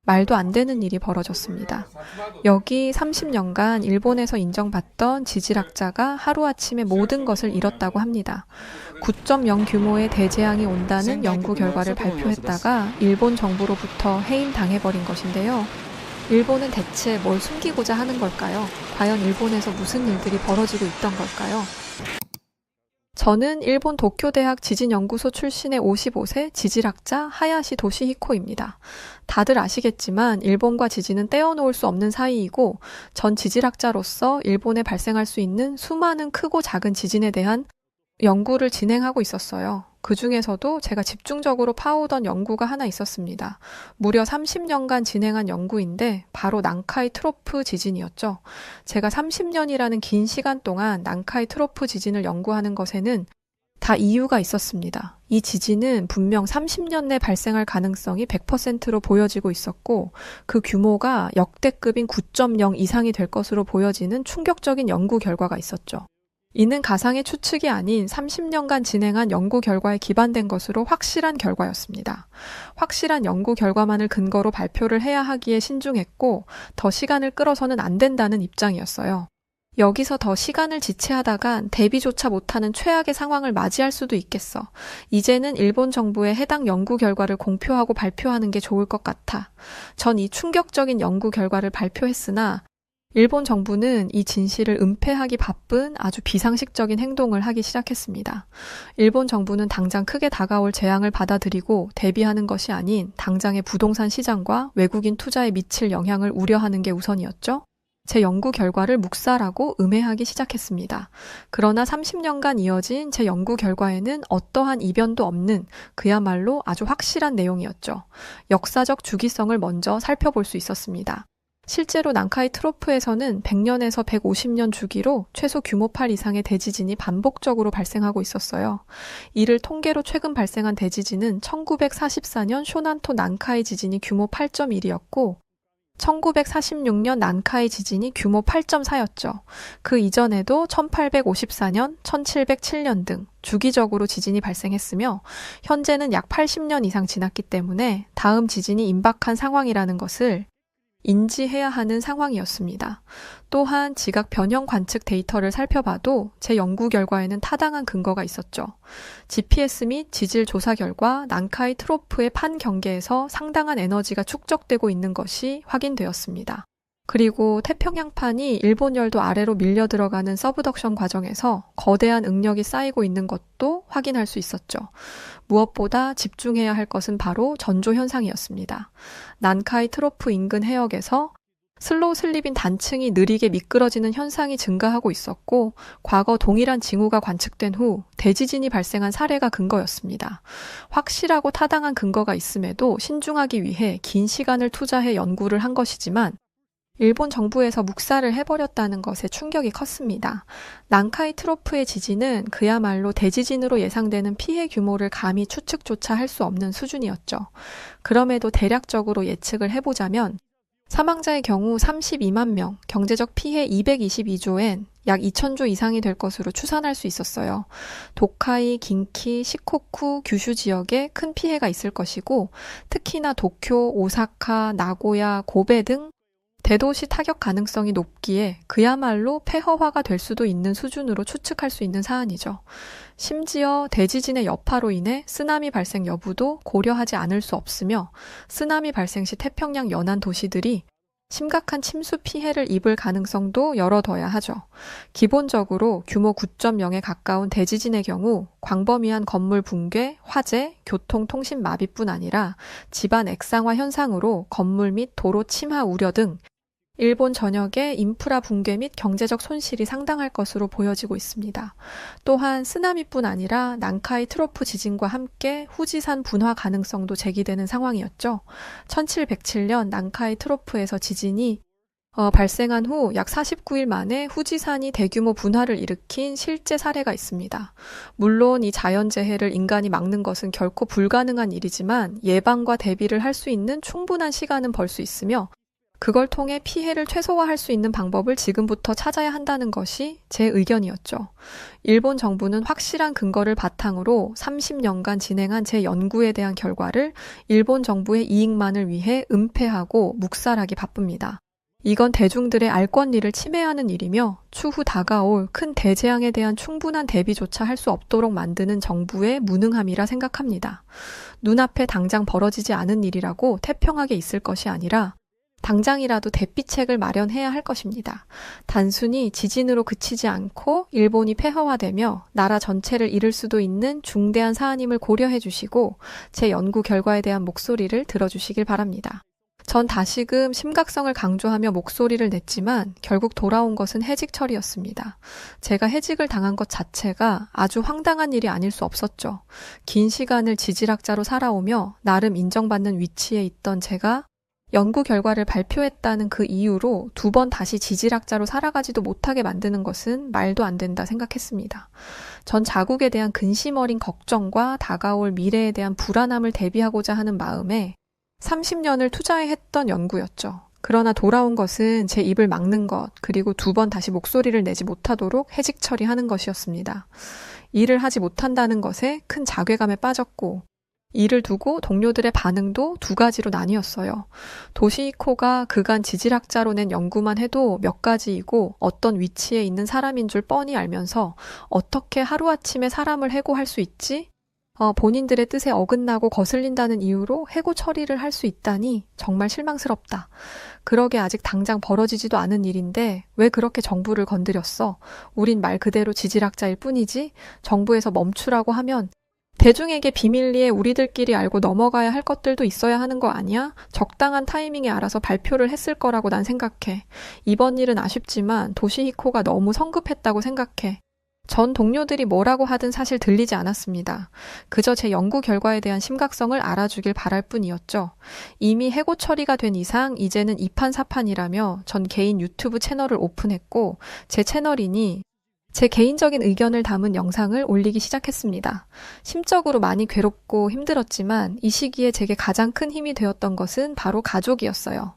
말도 안 되는 일이 벌어졌습니다. 여기 30년간 일본에서 인정받던 지질학자가 하루아침에 모든 것을 잃었다고 합니다. 9.0 규모의 대재앙이 온다는 연구 결과를 발표했다가 일본 정부로부터 해임당해버린 것인데요. 일본은 대체 뭘 숨기고자 하는 걸까요? 과연 일본에서 무슨 일들이 벌어지고 있던 걸까요? 저는 일본 도쿄대학 지진연구소 출신의 55세 지질학자 하야시 도시히코입니다. 다들 아시겠지만 일본과 지진은 떼어놓을 수 없는 사이이고 전 지질학자로서 일본에 발생할 수 있는 수많은 크고 작은 지진에 대한 연구를 진행하고 있었어요. 그 중에서도 제가 집중적으로 파오던 연구가 하나 있었습니다. 무려 30년간 진행한 연구인데 바로 난카이 트로프 지진이었죠. 제가 30년이라는 긴 시간 동안 난카이 트로프 지진을 연구하는 것에는 다 이유가 있었습니다. 이 지진은 분명 30년 내 발생할 가능성이 100%로 보여지고 있었고 그 규모가 역대급인 9.0 이상이 될 것으로 보여지는 충격적인 연구 결과가 있었죠. 이는 가상의 추측이 아닌 30년간 진행한 연구 결과에 기반된 것으로 확실한 결과였습니다. 확실한 연구 결과만을 근거로 발표를 해야 하기에 신중했고 더 시간을 끌어서는 안 된다는 입장이었어요. 여기서 더 시간을 지체하다간 대비조차 못하는 최악의 상황을 맞이할 수도 있겠어. 이제는 일본 정부의 해당 연구 결과를 공표하고 발표하는 게 좋을 것 같아. 전 이 충격적인 연구 결과를 발표했으나 일본 정부는 이 진실을 은폐하기 바쁜 아주 비상식적인 행동을 하기 시작했습니다. 일본 정부는 당장 크게 다가올 재앙을 받아들이고 대비하는 것이 아닌 당장의 부동산 시장과 외국인 투자에 미칠 영향을 우려하는 게 우선이었죠. 제 연구 결과를 묵살하고 음해하기 시작했습니다. 그러나 30년간 이어진 제 연구 결과에는 어떠한 이변도 없는 그야말로 아주 확실한 내용이었죠. 역사적 주기성을 먼저 살펴볼 수 있었습니다. 실제로 난카이 트로프에서는 100년에서 150년 주기로 최소 규모 8 이상의 대지진이 반복적으로 발생하고 있었어요. 이를 통계로 최근 발생한 대지진은 1944년 쇼난토 난카이 지진이 규모 8.1이었고 1946년 난카이 지진이 규모 8.4였죠. 그 이전에도 1854년, 1707년 등 주기적으로 지진이 발생했으며 현재는 약 80년 이상 지났기 때문에 다음 지진이 임박한 상황이라는 것을 인지해야 하는 상황이었습니다. 또한 지각 변형 관측 데이터를 살펴봐도 제 연구 결과에는 타당한 근거가 있었죠. GPS 및 지질 조사 결과 난카이 트로프의 판 경계에서 상당한 에너지가 축적되고 있는 것이 확인되었습니다. 그리고 태평양판이 일본열도 아래로 밀려 들어가는 서브덕션 과정에서 거대한 응력이 쌓이고 있는 것도 확인할 수 있었죠. 무엇보다 집중해야 할 것은 바로 전조 현상이었습니다. 난카이 트로프 인근 해역에서 슬로우 슬립인 단층이 느리게 미끄러지는 현상이 증가하고 있었고 과거 동일한 징후가 관측된 후 대지진이 발생한 사례가 근거였습니다. 확실하고 타당한 근거가 있음에도 신중하기 위해 긴 시간을 투자해 연구를 한 것이지만 일본 정부에서 묵살을 해버렸다는 것에 충격이 컸습니다. 난카이 트로프의 지진은 그야말로 대지진으로 예상되는 피해 규모를 감히 추측조차 할 수 없는 수준이었죠. 그럼에도 대략적으로 예측을 해보자면 사망자의 경우 32만 명, 경제적 피해 222조엔 약 2,000조 이상이 될 것으로 추산할 수 있었어요. 도카이, 긴키, 시코쿠, 규슈 지역에 큰 피해가 있을 것이고 특히나 도쿄, 오사카, 나고야, 고베 등 대도시 타격 가능성이 높기에 그야말로 폐허화가 될 수도 있는 수준으로 추측할 수 있는 사안이죠. 심지어 대지진의 여파로 인해 쓰나미 발생 여부도 고려하지 않을 수 없으며 쓰나미 발생 시 태평양 연안 도시들이 심각한 침수 피해를 입을 가능성도 열어둬야 하죠. 기본적으로 규모 9.0에 가까운 대지진의 경우 광범위한 건물 붕괴, 화재, 교통, 통신 마비뿐 아니라 집안 액상화 현상으로 건물 및 도로 침하 우려 등 일본 전역의 인프라 붕괴 및 경제적 손실이 상당할 것으로 보여지고 있습니다. 또한 쓰나미뿐 아니라 난카이 트로프 지진과 함께 후지산 분화 가능성도 제기되는 상황이었죠. 1707년 난카이 트로프에서 지진이 발생한 후 약 49일 만에 후지산이 대규모 분화를 일으킨 실제 사례가 있습니다. 물론 이 자연재해를 인간이 막는 것은 결코 불가능한 일이지만 예방과 대비를 할 수 있는 충분한 시간은 벌 수 있으며 그걸 통해 피해를 최소화할 수 있는 방법을 지금부터 찾아야 한다는 것이 제 의견이었죠. 일본 정부는 확실한 근거를 바탕으로 30년간 진행한 제 연구에 대한 결과를 일본 정부의 이익만을 위해 은폐하고 묵살하기 바쁩니다. 이건 대중들의 알 권리를 침해하는 일이며 추후 다가올 큰 대재앙에 대한 충분한 대비조차 할 수 없도록 만드는 정부의 무능함이라 생각합니다. 눈앞에 당장 벌어지지 않은 일이라고 태평하게 있을 것이 아니라 당장이라도 대피책을 마련해야 할 것입니다. 단순히 지진으로 그치지 않고 일본이 폐허화되며 나라 전체를 잃을 수도 있는 중대한 사안임을 고려해 주시고 제 연구 결과에 대한 목소리를 들어주시길 바랍니다. 전 다시금 심각성을 강조하며 목소리를 냈지만 결국 돌아온 것은 해직 처리였습니다. 제가 해직을 당한 것 자체가 아주 황당한 일이 아닐 수 없었죠. 긴 시간을 지질학자로 살아오며 나름 인정받는 위치에 있던 제가 연구 결과를 발표했다는 그 이유로 2번 다시 지질학자로 살아가지도 못하게 만드는 것은 말도 안 된다 생각했습니다. 전 자국에 대한 근심 어린 걱정과 다가올 미래에 대한 불안함을 대비하고자 하는 마음에 30년을 투자해 했던 연구였죠. 그러나 돌아온 것은 제 입을 막는 것, 그리고 2번 다시 목소리를 내지 못하도록 해직 처리하는 것이었습니다. 일을 하지 못한다는 것에 큰 자괴감에 빠졌고 이를 두고 동료들의 반응도 2가지로 나뉘었어요. 도시히코가 그간 지질학자로 낸 연구만 해도 몇 가지이고 어떤 위치에 있는 사람인 줄 뻔히 알면서 어떻게 하루아침에 사람을 해고할 수 있지? 본인들의 뜻에 어긋나고 거슬린다는 이유로 해고 처리를 할 수 있다니 정말 실망스럽다. 그러게 아직 당장 벌어지지도 않은 일인데 왜 그렇게 정부를 건드렸어? 우린 말 그대로 지질학자일 뿐이지 정부에서 멈추라고 하면 대중에게 비밀리에 우리들끼리 알고 넘어가야 할 것들도 있어야 하는 거 아니야? 적당한 타이밍에 알아서 발표를 했을 거라고 난 생각해. 이번 일은 아쉽지만 도시히코가 너무 성급했다고 생각해. 전 동료들이 뭐라고 하든 사실 들리지 않았습니다. 그저 제 연구 결과에 대한 심각성을 알아주길 바랄 뿐이었죠. 이미 해고 처리가 된 이상 이제는 이판사판이라며 전 개인 유튜브 채널을 오픈했고 제 채널이니 제 개인적인 의견을 담은 영상을 올리기 시작했습니다. 심적으로 많이 괴롭고 힘들었지만 이 시기에 제게 가장 큰 힘이 되었던 것은 바로 가족이었어요.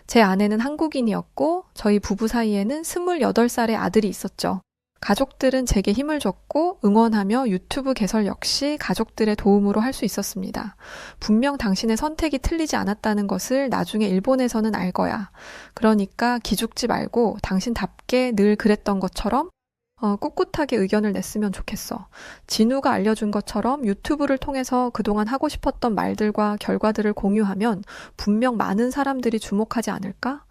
제 아내는 한국인이었고 저희 부부 사이에는 28살의 아들이 있었죠. 가족들은 제게 힘을 줬고 응원하며 유튜브 개설 역시 가족들의 도움으로 할 수 있었습니다. 분명 당신의 선택이 틀리지 않았다는 것을 나중에 일본에서는 알 거야. 그러니까 기죽지 말고 당신답게 늘 그랬던 것처럼 꿋꿋하게 의견을 냈으면 좋겠어. 진우가 알려준 것처럼 유튜브를 통해서 그동안 하고 싶었던 말들과 결과들을 공유하면 분명 많은 사람들이 주목하지 않을까?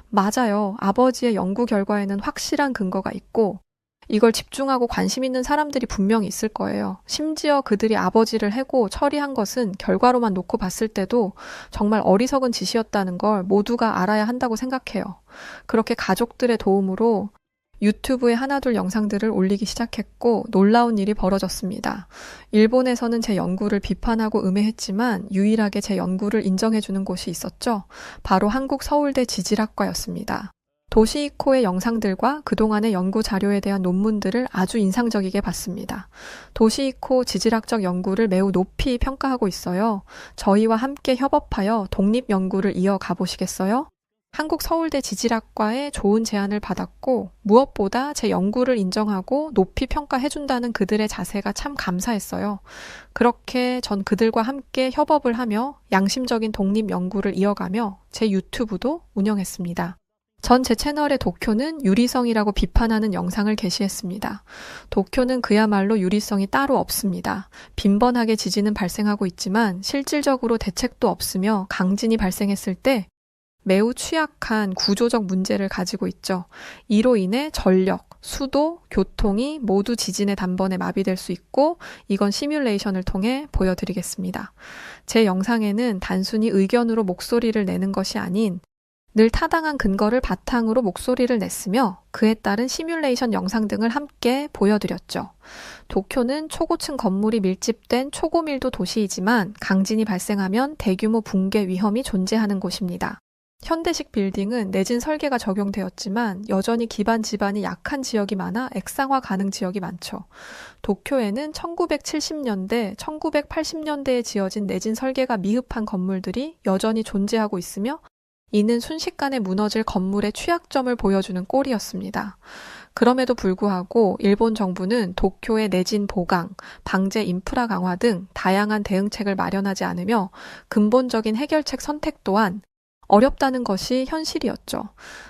맞아요. 아버지의 연구 결과에는 확실한 근거가 있고 이걸 집중하고 관심 있는 사람들이 분명히 있을 거예요. 심지어 그들이 아버지를 해고 처리한 것은 결과로만 놓고 봤을 때도 정말 어리석은 짓이었다는 걸 모두가 알아야 한다고 생각해요. 그렇게 가족들의 도움으로 유튜브에 하나둘 영상들을 올리기 시작했고 놀라운 일이 벌어졌습니다. 일본에서는 제 연구를 비판하고 음해했지만 유일하게 제 연구를 인정해주는 곳이 있었죠. 바로 한국 서울대 지질학과였습니다. 도시히코의 영상들과 그동안의 연구 자료에 대한 논문들을 아주 인상적이게 봤습니다. 도시히코 지질학적 연구를 매우 높이 평가하고 있어요. 저희와 함께 협업하여 독립 연구를 이어가 보시겠어요? 한국 서울대 지질학과에 좋은 제안을 받았고 무엇보다 제 연구를 인정하고 높이 평가해준다는 그들의 자세가 참 감사했어요. 그렇게 전 그들과 함께 협업을 하며 양심적인 독립 연구를 이어가며 제 유튜브도 운영했습니다. 전 제 채널의 도쿄는 유리성이라고 비판하는 영상을 게시했습니다. 도쿄는 그야말로 유리성이 따로 없습니다. 빈번하게 지진은 발생하고 있지만 실질적으로 대책도 없으며 강진이 발생했을 때 매우 취약한 구조적 문제를 가지고 있죠. 이로 인해 전력, 수도, 교통이 모두 지진의 단번에 마비될 수 있고 이건 시뮬레이션을 통해 보여드리겠습니다. 제 영상에는 단순히 의견으로 목소리를 내는 것이 아닌 늘 타당한 근거를 바탕으로 목소리를 냈으며 그에 따른 시뮬레이션 영상 등을 함께 보여드렸죠. 도쿄는 초고층 건물이 밀집된 초고밀도 도시이지만 강진이 발생하면 대규모 붕괴 위험이 존재하는 곳입니다. 현대식 빌딩은 내진 설계가 적용되었지만 여전히 기반 지반이 약한 지역이 많아 액상화 가능 지역이 많죠. 도쿄에는 1970년대, 1980년대에 지어진 내진 설계가 미흡한 건물들이 여전히 존재하고 있으며 이는 순식간에 무너질 건물의 취약점을 보여주는 꼴이었습니다. 그럼에도 불구하고 일본 정부는 도쿄의 내진 보강, 방제 인프라 강화 등 다양한 대응책을 마련하지 않으며 근본적인 해결책 선택 또한 어렵다는 것이 현실이었죠.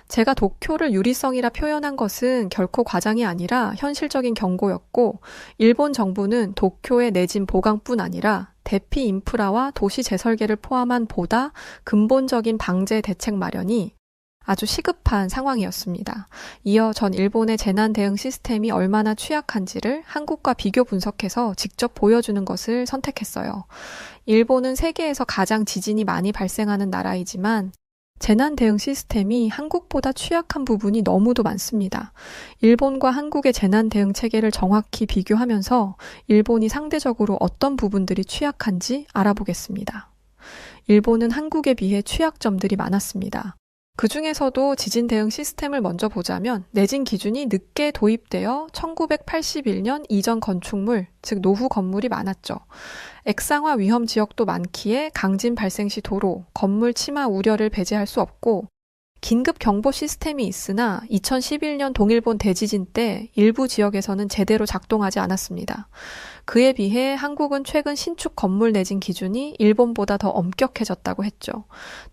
제가 도쿄를 유리성이라 표현한 것은 결코 과장이 아니라 현실적인 경고였고, 일본 정부는 도쿄의 내진 보강뿐 아니라 대피 인프라와 도시 재설계를 포함한 보다 근본적인 방제 대책 마련이 아주 시급한 상황이었습니다. 이어 전 일본의 재난 대응 시스템이 얼마나 취약한지를 한국과 비교 분석해서 직접 보여주는 것을 선택했어요. 일본은 세계에서 가장 지진이 많이 발생하는 나라이지만 재난 대응 시스템이 한국보다 취약한 부분이 너무도 많습니다. 일본과 한국의 재난 대응 체계를 정확히 비교하면서 일본이 상대적으로 어떤 부분들이 취약한지 알아보겠습니다. 일본은 한국에 비해 취약점들이 많았습니다. 그 중에서도 지진 대응 시스템을 먼저 보자면 내진 기준이 늦게 도입되어 1981년 이전 건축물, 즉 노후 건물이 많았죠. 액상화 위험 지역도 많기에 강진 발생 시 도로, 건물 침하 우려를 배제할 수 없고 긴급 경보 시스템이 있으나 2011년 동일본 대지진 때 일부 지역에서는 제대로 작동하지 않았습니다. 그에 비해 한국은 최근 신축 건물 내진 기준이 일본보다 더 엄격해졌다고 했죠.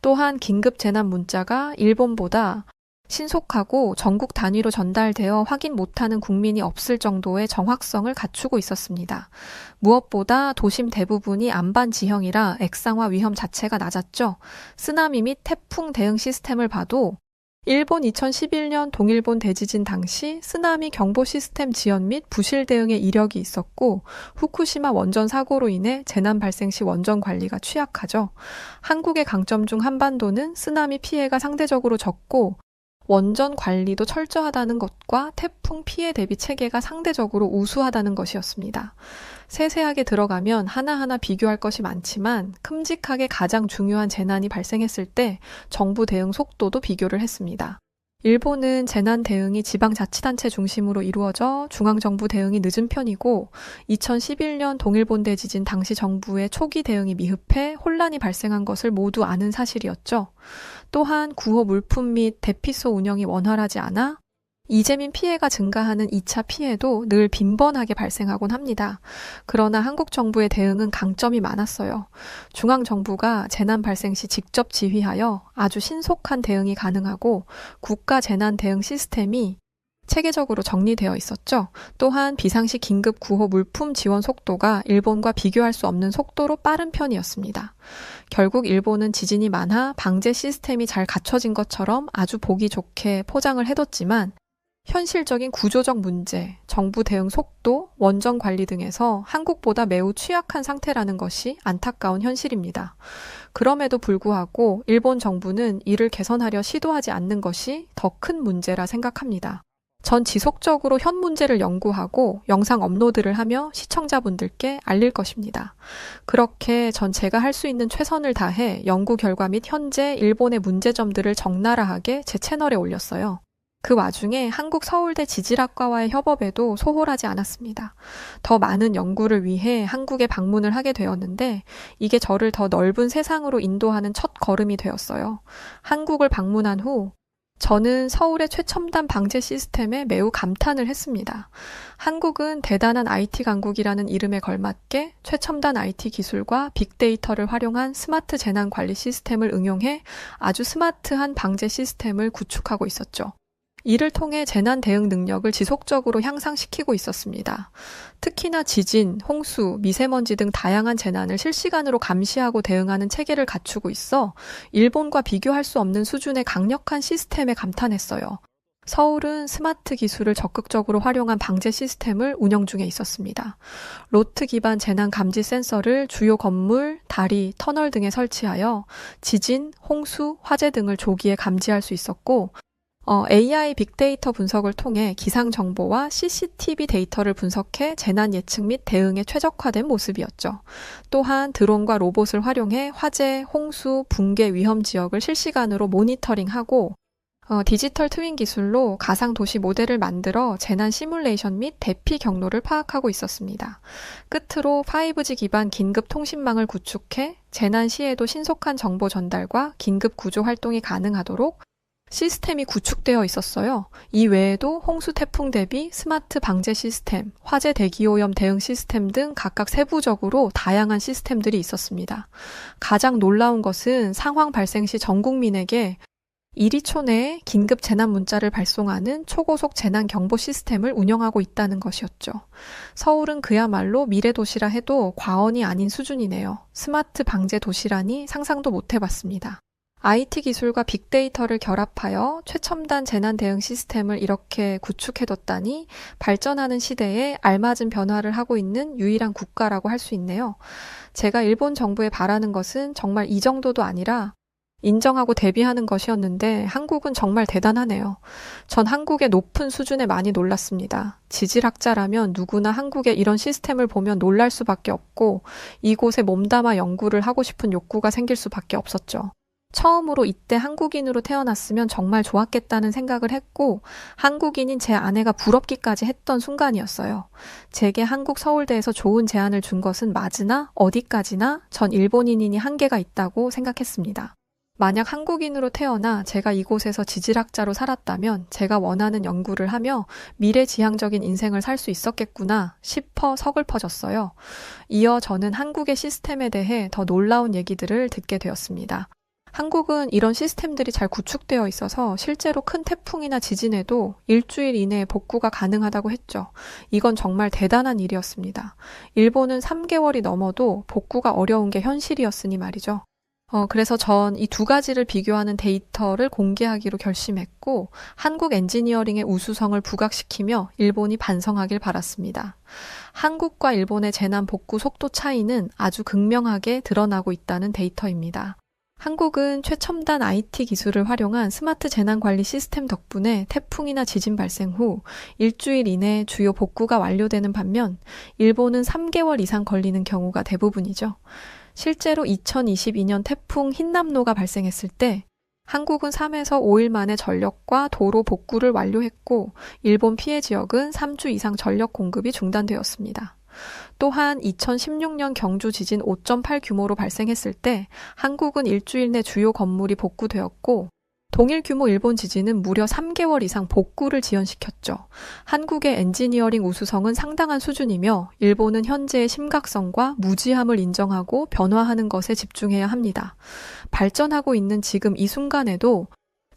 또한 긴급 재난 문자가 일본보다 신속하고 전국 단위로 전달되어 확인 못하는 국민이 없을 정도의 정확성을 갖추고 있었습니다. 무엇보다 도심 대부분이 안반 지형이라 액상화 위험 자체가 낮았죠. 쓰나미 및 태풍 대응 시스템을 봐도 일본 2011년 동일본 대지진 당시 쓰나미 경보 시스템 지연 및 부실 대응의 이력이 있었고 후쿠시마 원전 사고로 인해 재난 발생 시 원전 관리가 취약하죠. 한국의 강점 중 한반도는 쓰나미 피해가 상대적으로 적고 원전 관리도 철저하다는 것과 태풍 피해 대비 체계가 상대적으로 우수하다는 것이었습니다. 세세하게 들어가면 하나하나 비교할 것이 많지만 큼직하게 가장 중요한 재난이 발생했을 때 정부 대응 속도도 비교를 했습니다. 일본은 재난 대응이 지방자치단체 중심으로 이루어져 중앙정부 대응이 늦은 편이고 2011년 동일본 대지진 당시 정부의 초기 대응이 미흡해 혼란이 발생한 것을 모두 아는 사실이었죠. 또한 구호 물품 및 대피소 운영이 원활하지 않아 이재민 피해가 증가하는 2차 피해도 늘 빈번하게 발생하곤 합니다. 그러나 한국 정부의 대응은 강점이 많았어요. 중앙정부가 재난 발생 시 직접 지휘하여 아주 신속한 대응이 가능하고 국가 재난 대응 시스템이 체계적으로 정리되어 있었죠. 또한 비상시 긴급 구호 물품 지원 속도가 일본과 비교할 수 없는 속도로 빠른 편이었습니다. 결국 일본은 지진이 많아 방제 시스템이 잘 갖춰진 것처럼 아주 보기 좋게 포장을 해뒀지만 현실적인 구조적 문제, 정부 대응 속도, 원전 관리 등에서 한국보다 매우 취약한 상태라는 것이 안타까운 현실입니다. 그럼에도 불구하고 일본 정부는 이를 개선하려 시도하지 않는 것이 더 큰 문제라 생각합니다. 전 지속적으로 현 문제를 연구하고 영상 업로드를 하며 시청자분들께 알릴 것입니다. 그렇게 전 제가 할 수 있는 최선을 다해 연구 결과 및 현재 일본의 문제점들을 적나라하게 제 채널에 올렸어요. 그 와중에 한국 서울대 지질학과와의 협업에도 소홀하지 않았습니다. 더 많은 연구를 위해 한국에 방문을 하게 되었는데 이게 저를 더 넓은 세상으로 인도하는 첫 걸음이 되었어요. 한국을 방문한 후 저는 서울의 최첨단 방제 시스템에 매우 감탄을 했습니다. 한국은 대단한 IT 강국이라는 이름에 걸맞게 최첨단 IT 기술과 빅데이터를 활용한 스마트 재난 관리 시스템을 응용해 아주 스마트한 방제 시스템을 구축하고 있었죠. 이를 통해 재난 대응 능력을 지속적으로 향상시키고 있었습니다. 특히나 지진, 홍수, 미세먼지 등 다양한 재난을 실시간으로 감시하고 대응하는 체계를 갖추고 있어 일본과 비교할 수 없는 수준의 강력한 시스템에 감탄했어요. 서울은 스마트 기술을 적극적으로 활용한 방제 시스템을 운영 중에 있었습니다. 로트 기반 재난 감지 센서를 주요 건물, 다리, 터널 등에 설치하여 지진, 홍수, 화재 등을 조기에 감지할 수 있었고 AI 빅데이터 분석을 통해 기상 정보와 CCTV 데이터를 분석해 재난 예측 및 대응에 최적화된 모습이었죠. 또한 드론과 로봇을 활용해 화재, 홍수, 붕괴 위험 지역을 실시간으로 모니터링하고 디지털 트윈 기술로 가상 도시 모델을 만들어 재난 시뮬레이션 및 대피 경로를 파악하고 있었습니다. 끝으로 5G 기반 긴급 통신망을 구축해 재난 시에도 신속한 정보 전달과 긴급 구조 활동이 가능하도록 시스템이 구축되어 있었어요. 이 외에도 홍수 태풍 대비 스마트 방제 시스템, 화재 대기오염 대응 시스템 등 각각 세부적으로 다양한 시스템들이 있었습니다. 가장 놀라운 것은 상황 발생 시 전 국민에게 1초 내에 긴급 재난 문자를 발송하는 초고속 재난 경보 시스템을 운영하고 있다는 것이었죠. 서울은 그야말로 미래 도시라 해도 과언이 아닌 수준이네요. 스마트 방제 도시라니 상상도 못 해봤습니다. IT 기술과 빅데이터를 결합하여 최첨단 재난 대응 시스템을 이렇게 구축해뒀다니 발전하는 시대에 알맞은 변화를 하고 있는 유일한 국가라고 할 수 있네요. 제가 일본 정부에 바라는 것은 정말 이 정도도 아니라 인정하고 대비하는 것이었는데 한국은 정말 대단하네요. 전 한국의 높은 수준에 많이 놀랐습니다. 지질학자라면 누구나 한국의 이런 시스템을 보면 놀랄 수밖에 없고 이곳에 몸담아 연구를 하고 싶은 욕구가 생길 수밖에 없었죠. 처음으로 이때 한국인으로 태어났으면 정말 좋았겠다는 생각을 했고 한국인인 제 아내가 부럽기까지 했던 순간이었어요. 제게 한국 서울대에서 좋은 제안을 준 것은 맞으나 어디까지나 전 일본인이니 한계가 있다고 생각했습니다. 만약 한국인으로 태어나 제가 이곳에서 지질학자로 살았다면 제가 원하는 연구를 하며 미래지향적인 인생을 살 수 있었겠구나 싶어 서글퍼졌어요. 이어 저는 한국의 시스템에 대해 더 놀라운 얘기들을 듣게 되었습니다. 한국은 이런 시스템들이 잘 구축되어 있어서 실제로 큰 태풍이나 지진에도 일주일 이내에 복구가 가능하다고 했죠. 이건 정말 대단한 일이었습니다. 일본은 3개월이 넘어도 복구가 어려운 게 현실이었으니 말이죠. 그래서 전 이 두 가지를 비교하는 데이터를 공개하기로 결심했고 한국 엔지니어링의 우수성을 부각시키며 일본이 반성하길 바랐습니다. 한국과 일본의 재난 복구 속도 차이는 아주 극명하게 드러나고 있다는 데이터입니다. 한국은 최첨단 IT 기술을 활용한 스마트 재난관리 시스템 덕분에 태풍이나 지진 발생 후 일주일 이내에 주요 복구가 완료되는 반면 일본은 3개월 이상 걸리는 경우가 대부분이죠. 실제로 2022년 태풍 흰남노가 발생했을 때 한국은 3에서 5일 만에 전력과 도로 복구를 완료했고 일본 피해 지역은 3주 이상 전력 공급이 중단되었습니다. 또한 2016년 경주 지진 5.8 규모로 발생했을 때 한국은 일주일 내 주요 건물이 복구되었고 동일 규모 일본 지진은 무려 3개월 이상 복구를 지연시켰죠. 한국의 엔지니어링 우수성은 상당한 수준이며 일본은 현재의 심각성과 무지함을 인정하고 변화하는 것에 집중해야 합니다. 발전하고 있는 지금 이 순간에도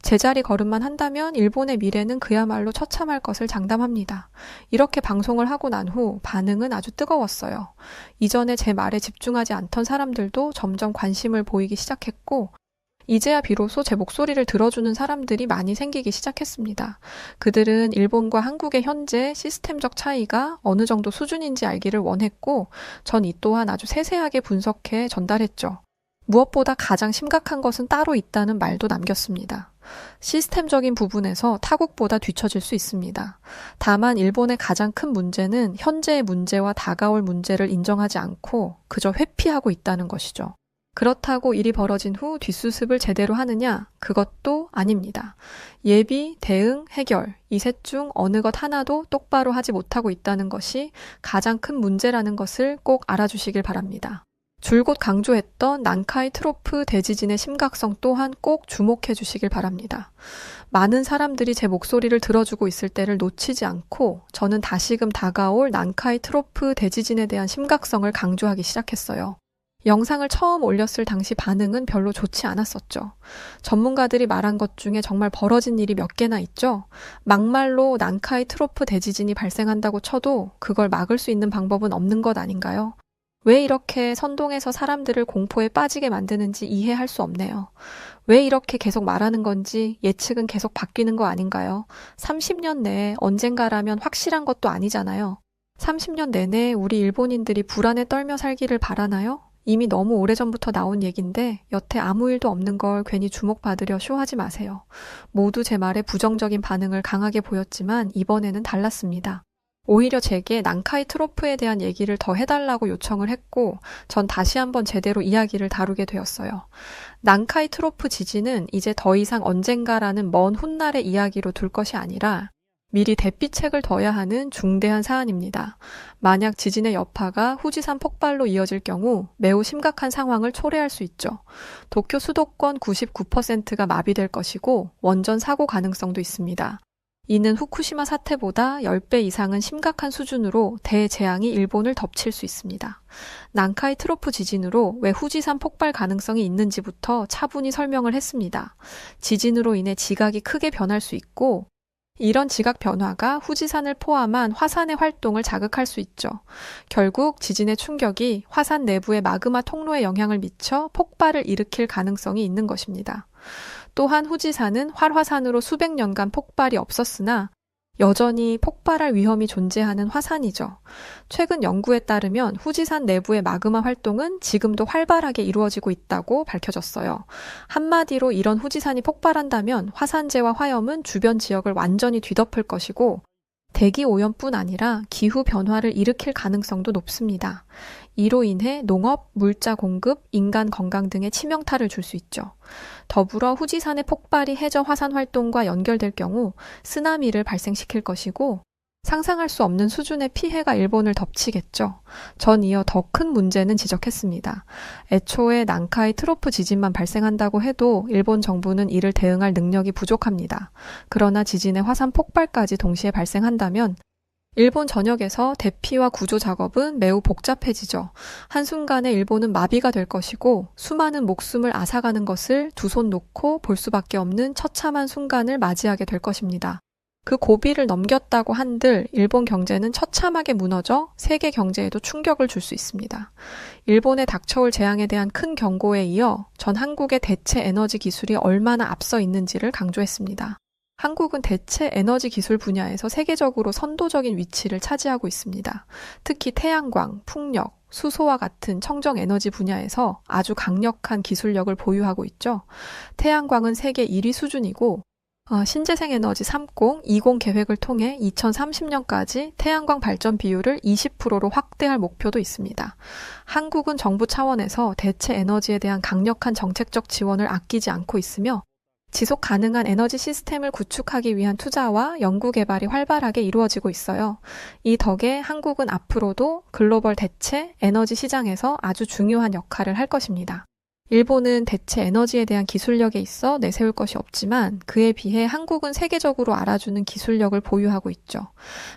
제자리 걸음만 한다면 일본의 미래는 그야말로 처참할 것을 장담합니다. 이렇게 방송을 하고 난 후 반응은 아주 뜨거웠어요. 이전에 제 말에 집중하지 않던 사람들도 점점 관심을 보이기 시작했고 이제야 비로소 제 목소리를 들어주는 사람들이 많이 생기기 시작했습니다. 그들은 일본과 한국의 현재 시스템적 차이가 어느 정도 수준인지 알기를 원했고 전 이 또한 아주 세세하게 분석해 전달했죠. 무엇보다 가장 심각한 것은 따로 있다는 말도 남겼습니다. 시스템적인 부분에서 타국보다 뒤처질 수 있습니다. 다만 일본의 가장 큰 문제는 현재의 문제와 다가올 문제를 인정하지 않고 그저 회피하고 있다는 것이죠. 그렇다고 일이 벌어진 후 뒷수습을 제대로 하느냐? 그것도 아닙니다. 예비, 대응, 해결 이 셋 중 어느 것 하나도 똑바로 하지 못하고 있다는 것이 가장 큰 문제라는 것을 꼭 알아주시길 바랍니다. 줄곧 강조했던 난카이 트로프 대지진의 심각성 또한 꼭 주목해 주시길 바랍니다. 많은 사람들이 제 목소리를 들어주고 있을 때를 놓치지 않고 저는 다시금 다가올 난카이 트로프 대지진에 대한 심각성을 강조하기 시작했어요. 영상을 처음 올렸을 당시 반응은 별로 좋지 않았었죠. 전문가들이 말한 것 중에 정말 벌어진 일이 몇 개나 있죠. 막말로 난카이 트로프 대지진이 발생한다고 쳐도 그걸 막을 수 있는 방법은 없는 것 아닌가요? 왜 이렇게 선동해서 사람들을 공포에 빠지게 만드는지 이해할 수 없네요. 왜 이렇게 계속 말하는 건지 예측은 계속 바뀌는 거 아닌가요? 30년 내에 언젠가라면 확실한 것도 아니잖아요. 30년 내내 우리 일본인들이 불안에 떨며 살기를 바라나요? 이미 너무 오래전부터 나온 얘긴데 여태 아무 일도 없는 걸 괜히 주목받으려 쇼하지 마세요. 모두 제 말에 부정적인 반응을 강하게 보였지만 이번에는 달랐습니다. 오히려 제게 난카이 트로프에 대한 얘기를 더 해달라고 요청을 했고, 전 다시 한번 제대로 이야기를 다루게 되었어요. 난카이 트로프 지진은 이제 더 이상 언젠가라는 먼 훗날의 이야기로 둘 것이 아니라 미리 대피책을 둬야 하는 중대한 사안입니다. 만약 지진의 여파가 후지산 폭발로 이어질 경우 매우 심각한 상황을 초래할 수 있죠. 도쿄 수도권 99%가 마비될 것이고 원전 사고 가능성도 있습니다. 이는 후쿠시마 사태보다 10배 이상은 심각한 수준으로 대재앙이 일본을 덮칠 수 있습니다. 난카이 트로프 지진으로 왜 후지산 폭발 가능성이 있는지부터 차분히 설명을 했습니다. 지진으로 인해 지각이 크게 변할 수 있고 이런 지각 변화가 후지산을 포함한 화산의 활동을 자극할 수 있죠. 결국 지진의 충격이 화산 내부의 마그마 통로에 영향을 미쳐 폭발을 일으킬 가능성이 있는 것입니다. 또한 후지산은 활화산으로 수백 년간 폭발이 없었으나 여전히 폭발할 위험이 존재하는 화산이죠. 최근 연구에 따르면 후지산 내부의 마그마 활동은 지금도 활발하게 이루어지고 있다고 밝혀졌어요. 한마디로 이런 후지산이 폭발한다면 화산재와 화염은 주변 지역을 완전히 뒤덮을 것이고 대기 오염뿐 아니라 기후 변화를 일으킬 가능성도 높습니다. 이로 인해 농업, 물자 공급, 인간 건강 등에 치명타를 줄 수 있죠. 더불어 후지산의 폭발이 해저 화산 활동과 연결될 경우 쓰나미를 발생시킬 것이고 상상할 수 없는 수준의 피해가 일본을 덮치겠죠. 전 이어 더 큰 문제는 지적했습니다. 애초에 난카이 트로프 지진만 발생한다고 해도 일본 정부는 이를 대응할 능력이 부족합니다. 그러나 지진의 화산 폭발까지 동시에 발생한다면 일본 전역에서 대피와 구조 작업은 매우 복잡해지죠. 한순간에 일본은 마비가 될 것이고 수많은 목숨을 앗아가는 것을 두 손 놓고 볼 수밖에 없는 처참한 순간을 맞이하게 될 것입니다. 그 고비를 넘겼다고 한들 일본 경제는 처참하게 무너져 세계 경제에도 충격을 줄 수 있습니다. 일본에 닥쳐올 재앙에 대한 큰 경고에 이어 전 한국의 대체 에너지 기술이 얼마나 앞서 있는지를 강조했습니다. 한국은 대체 에너지 기술 분야에서 세계적으로 선도적인 위치를 차지하고 있습니다. 특히 태양광, 풍력, 수소와 같은 청정 에너지 분야에서 아주 강력한 기술력을 보유하고 있죠. 태양광은 세계 1위 수준이고 신재생 에너지 3020 계획을 통해 2030년까지 태양광 발전 비율을 20%로 확대할 목표도 있습니다. 한국은 정부 차원에서 대체 에너지에 대한 강력한 정책적 지원을 아끼지 않고 있으며 지속 가능한 에너지 시스템을 구축하기 위한 투자와 연구 개발이 활발하게 이루어지고 있어요. 이 덕에 한국은 앞으로도 글로벌 대체 에너지 시장에서 아주 중요한 역할을 할 것입니다. 일본은 대체 에너지에 대한 기술력에 있어 내세울 것이 없지만 그에 비해 한국은 세계적으로 알아주는 기술력을 보유하고 있죠.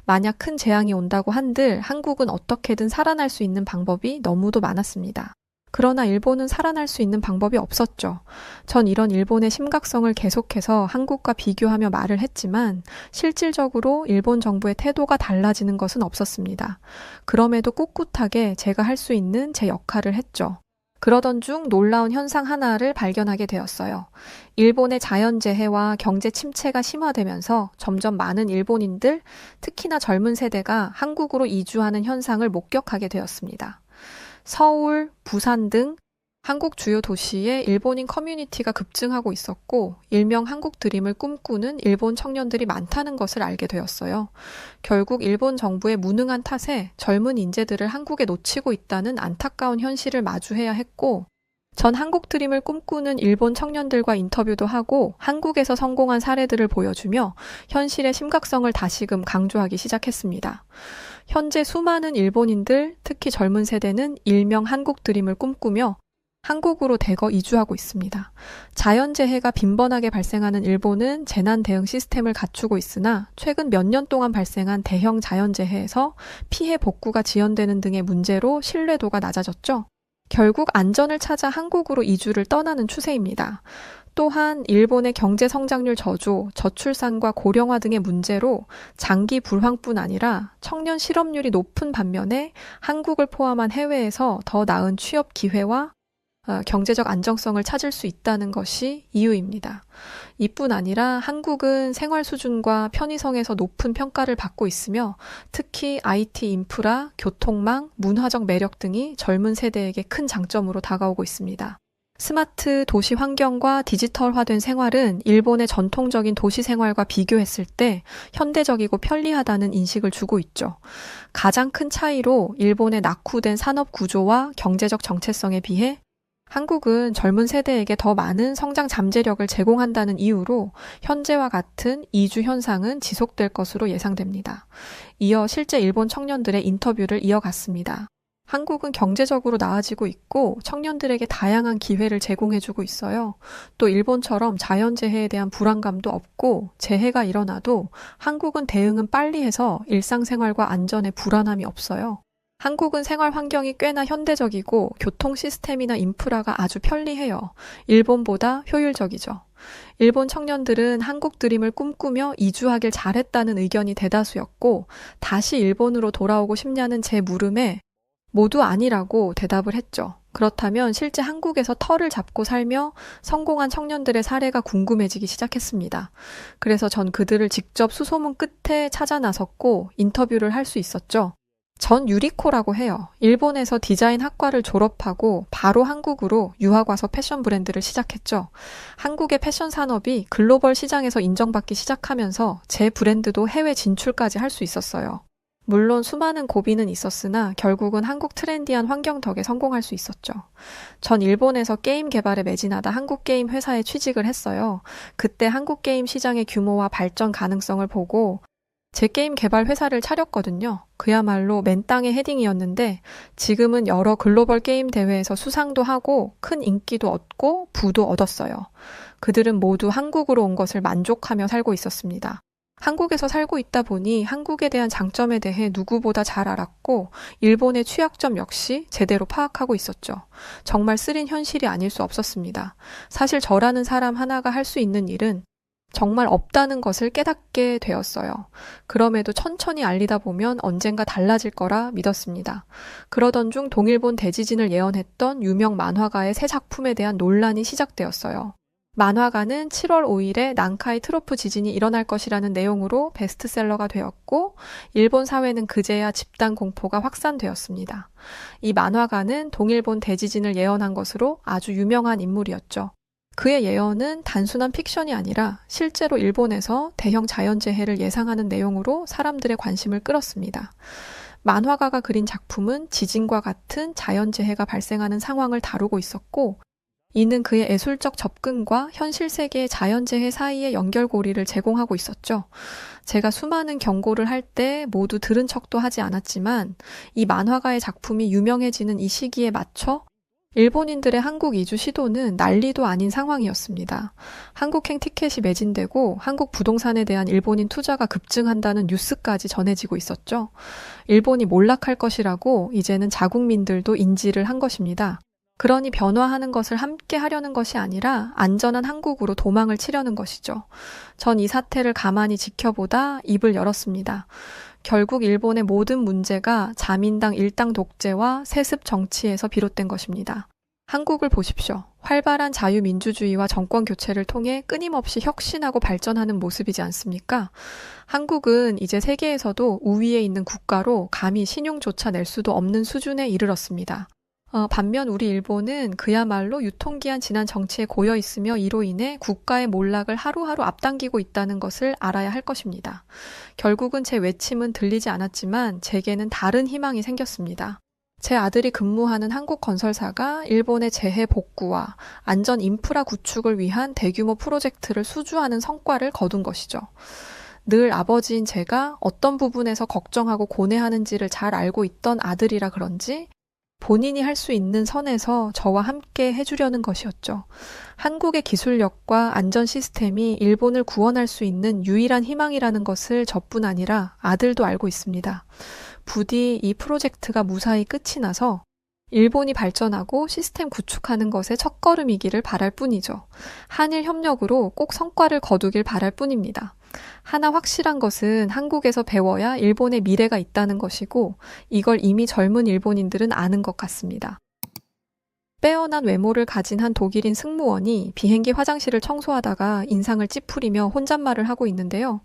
만약 큰 재앙이 온다고 한들 한국은 어떻게든 살아날 수 있는 방법이 너무도 많았습니다. 그러나 일본은 살아날 수 있는 방법이 없었죠. 전 이런 일본의 심각성을 계속해서 한국과 비교하며 말을 했지만 실질적으로 일본 정부의 태도가 달라지는 것은 없었습니다. 그럼에도 꿋꿋하게 제가 할 수 있는 제 역할을 했죠. 그러던 중 놀라운 현상 하나를 발견하게 되었어요. 일본의 자연재해와 경제 침체가 심화되면서 점점 많은 일본인들, 특히나 젊은 세대가 한국으로 이주하는 현상을 목격하게 되었습니다. 서울, 부산 등 한국 주요 도시에 일본인 커뮤니티가 급증하고 있었고 일명 한국 드림을 꿈꾸는 일본 청년들이 많다는 것을 알게 되었어요. 결국 일본 정부의 무능한 탓에 젊은 인재들을 한국에 놓치고 있다는 안타까운 현실을 마주해야 했고 전 한국 드림을 꿈꾸는 일본 청년들과 인터뷰도 하고 한국에서 성공한 사례들을 보여주며 현실의 심각성을 다시금 강조하기 시작했습니다. 현재 수많은 일본인들, 특히 젊은 세대는 일명 한국 드림을 꿈꾸며 한국으로 대거 이주하고 있습니다. 자연재해가 빈번하게 발생하는 일본은 재난 대응 시스템을 갖추고 있으나 최근 몇 년 동안 발생한 대형 자연재해에서 피해 복구가 지연되는 등의 문제로 신뢰도가 낮아졌죠. 결국 안전을 찾아 한국으로 이주를 떠나는 추세입니다. 또한 일본의 경제 성장률 저조, 저출산과 고령화 등의 문제로 장기 불황뿐 아니라 청년 실업률이 높은 반면에 한국을 포함한 해외에서 더 나은 취업 기회와 경제적 안정성을 찾을 수 있다는 것이 이유입니다. 이뿐 아니라 한국은 생활 수준과 편의성에서 높은 평가를 받고 있으며 특히 IT 인프라, 교통망, 문화적 매력 등이 젊은 세대에게 큰 장점으로 다가오고 있습니다. 스마트 도시 환경과 디지털화된 생활은 일본의 전통적인 도시 생활과 비교했을 때 현대적이고 편리하다는 인식을 주고 있죠. 가장 큰 차이로 일본의 낙후된 산업 구조와 경제적 정체성에 비해 한국은 젊은 세대에게 더 많은 성장 잠재력을 제공한다는 이유로 현재와 같은 이주 현상은 지속될 것으로 예상됩니다. 이어 실제 일본 청년들의 인터뷰를 이어갔습니다. 한국은 경제적으로 나아지고 있고 청년들에게 다양한 기회를 제공해주고 있어요. 또 일본처럼 자연재해에 대한 불안감도 없고 재해가 일어나도 한국은 대응은 빨리 해서 일상생활과 안전에 불안함이 없어요. 한국은 생활 환경이 꽤나 현대적이고 교통 시스템이나 인프라가 아주 편리해요. 일본보다 효율적이죠. 일본 청년들은 한국 드림을 꿈꾸며 이주하길 잘했다는 의견이 대다수였고 다시 일본으로 돌아오고 싶냐는 제 물음에 모두 아니라고 대답을 했죠. 그렇다면 실제 한국에서 터를 잡고 살며 성공한 청년들의 사례가 궁금해지기 시작했습니다. 그래서 전 그들을 직접 수소문 끝에 찾아 나섰고 인터뷰를 할 수 있었죠. 전 유리코라고 해요. 일본에서 디자인 학과를 졸업하고 바로 한국으로 유학 와서 패션 브랜드를 시작했죠. 한국의 패션 산업이 글로벌 시장에서 인정받기 시작하면서 제 브랜드도 해외 진출까지 할 수 있었어요. 물론 수많은 고비는 있었으나 결국은 한국 트렌디한 환경 덕에 성공할 수 있었죠. 전 일본에서 게임 개발에 매진하다 한국 게임 회사에 취직을 했어요. 그때 한국 게임 시장의 규모와 발전 가능성을 보고 제 게임 개발 회사를 차렸거든요. 그야말로 맨 땅의 헤딩이었는데 지금은 여러 글로벌 게임 대회에서 수상도 하고 큰 인기도 얻고 부도 얻었어요. 그들은 모두 한국으로 온 것을 만족하며 살고 있었습니다. 한국에서 살고 있다 보니 한국에 대한 장점에 대해 누구보다 잘 알았고 일본의 취약점 역시 제대로 파악하고 있었죠. 정말 쓰린 현실이 아닐 수 없었습니다. 사실 저라는 사람 하나가 할 수 있는 일은 정말 없다는 것을 깨닫게 되었어요. 그럼에도 천천히 알리다 보면 언젠가 달라질 거라 믿었습니다. 그러던 중 동일본 대지진을 예언했던 유명 만화가의 새 작품에 대한 논란이 시작되었어요. 만화가는 7월 5일에 난카이 트로프 지진이 일어날 것이라는 내용으로 베스트셀러가 되었고 일본 사회는 그제야 집단 공포가 확산되었습니다. 이 만화가는 동일본 대지진을 예언한 것으로 아주 유명한 인물이었죠. 그의 예언은 단순한 픽션이 아니라 실제로 일본에서 대형 자연재해를 예상하는 내용으로 사람들의 관심을 끌었습니다. 만화가가 그린 작품은 지진과 같은 자연재해가 발생하는 상황을 다루고 있었고 이는 그의 예술적 접근과 현실 세계의 자연재해 사이의 연결고리를 제공하고 있었죠. 제가 수많은 경고를 할 때 모두 들은 척도 하지 않았지만 이 만화가의 작품이 유명해지는 이 시기에 맞춰 일본인들의 한국 이주 시도는 난리도 아닌 상황이었습니다. 한국행 티켓이 매진되고 한국 부동산에 대한 일본인 투자가 급증한다는 뉴스까지 전해지고 있었죠. 일본이 몰락할 것이라고 이제는 자국민들도 인지를 한 것입니다. 그러니 변화하는 것을 함께 하려는 것이 아니라 안전한 한국으로 도망을 치려는 것이죠. 전 이 사태를 가만히 지켜보다 입을 열었습니다. 결국 일본의 모든 문제가 자민당 일당 독재와 세습 정치에서 비롯된 것입니다. 한국을 보십시오. 활발한 자유민주주의와 정권 교체를 통해 끊임없이 혁신하고 발전하는 모습이지 않습니까? 한국은 이제 세계에서도 우위에 있는 국가로 감히 신용조차 낼 수도 없는 수준에 이르렀습니다. 반면 우리 일본은 그야말로 유통기한 지난 정치에 고여 있으며 이로 인해 국가의 몰락을 하루하루 앞당기고 있다는 것을 알아야 할 것입니다. 결국은 제 외침은 들리지 않았지만 제게는 다른 희망이 생겼습니다. 제 아들이 근무하는 한국 건설사가 일본의 재해 복구와 안전 인프라 구축을 위한 대규모 프로젝트를 수주하는 성과를 거둔 것이죠. 늘 아버지인 제가 어떤 부분에서 걱정하고 고뇌하는지를 잘 알고 있던 아들이라 그런지 본인이 할 수 있는 선에서 저와 함께 해주려는 것이었죠. 한국의 기술력과 안전 시스템이 일본을 구원할 수 있는 유일한 희망이라는 것을 저뿐 아니라 아들도 알고 있습니다. 부디 이 프로젝트가 무사히 끝이 나서 일본이 발전하고 시스템 구축하는 것의 첫걸음이기를 바랄 뿐이죠. 한일 협력으로 꼭 성과를 거두길 바랄 뿐입니다. 하나 확실한 것은 한국에서 배워야 일본의 미래가 있다는 것이고 이걸 이미 젊은 일본인들은 아는 것 같습니다. 빼어난 외모를 가진 한 독일인 승무원이 비행기 화장실을 청소하다가 인상을 찌푸리며 혼잣말을 하고 있는데요.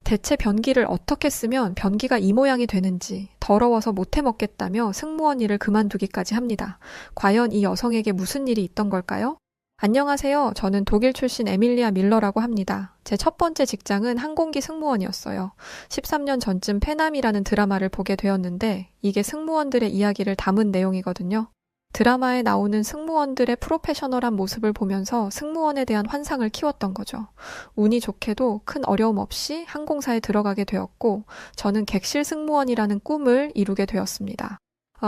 대체 변기를 어떻게 쓰면 변기가 이 모양이 되는지, 더러워서 못해 먹겠다며 승무원 일을 그만두기까지 합니다. 과연 이 여성에게 무슨 일이 있던 걸까요? 안녕하세요. 저는 독일 출신 에밀리아 밀러라고 합니다. 제 첫 번째 직장은 항공기 승무원이었어요. 13년 전쯤 페남이라는 드라마를 보게 되었는데 이게 승무원들의 이야기를 담은 내용이거든요. 드라마에 나오는 승무원들의 프로페셔널한 모습을 보면서 승무원에 대한 환상을 키웠던 거죠. 운이 좋게도 큰 어려움 없이 항공사에 들어가게 되었고 저는 객실 승무원이라는 꿈을 이루게 되었습니다.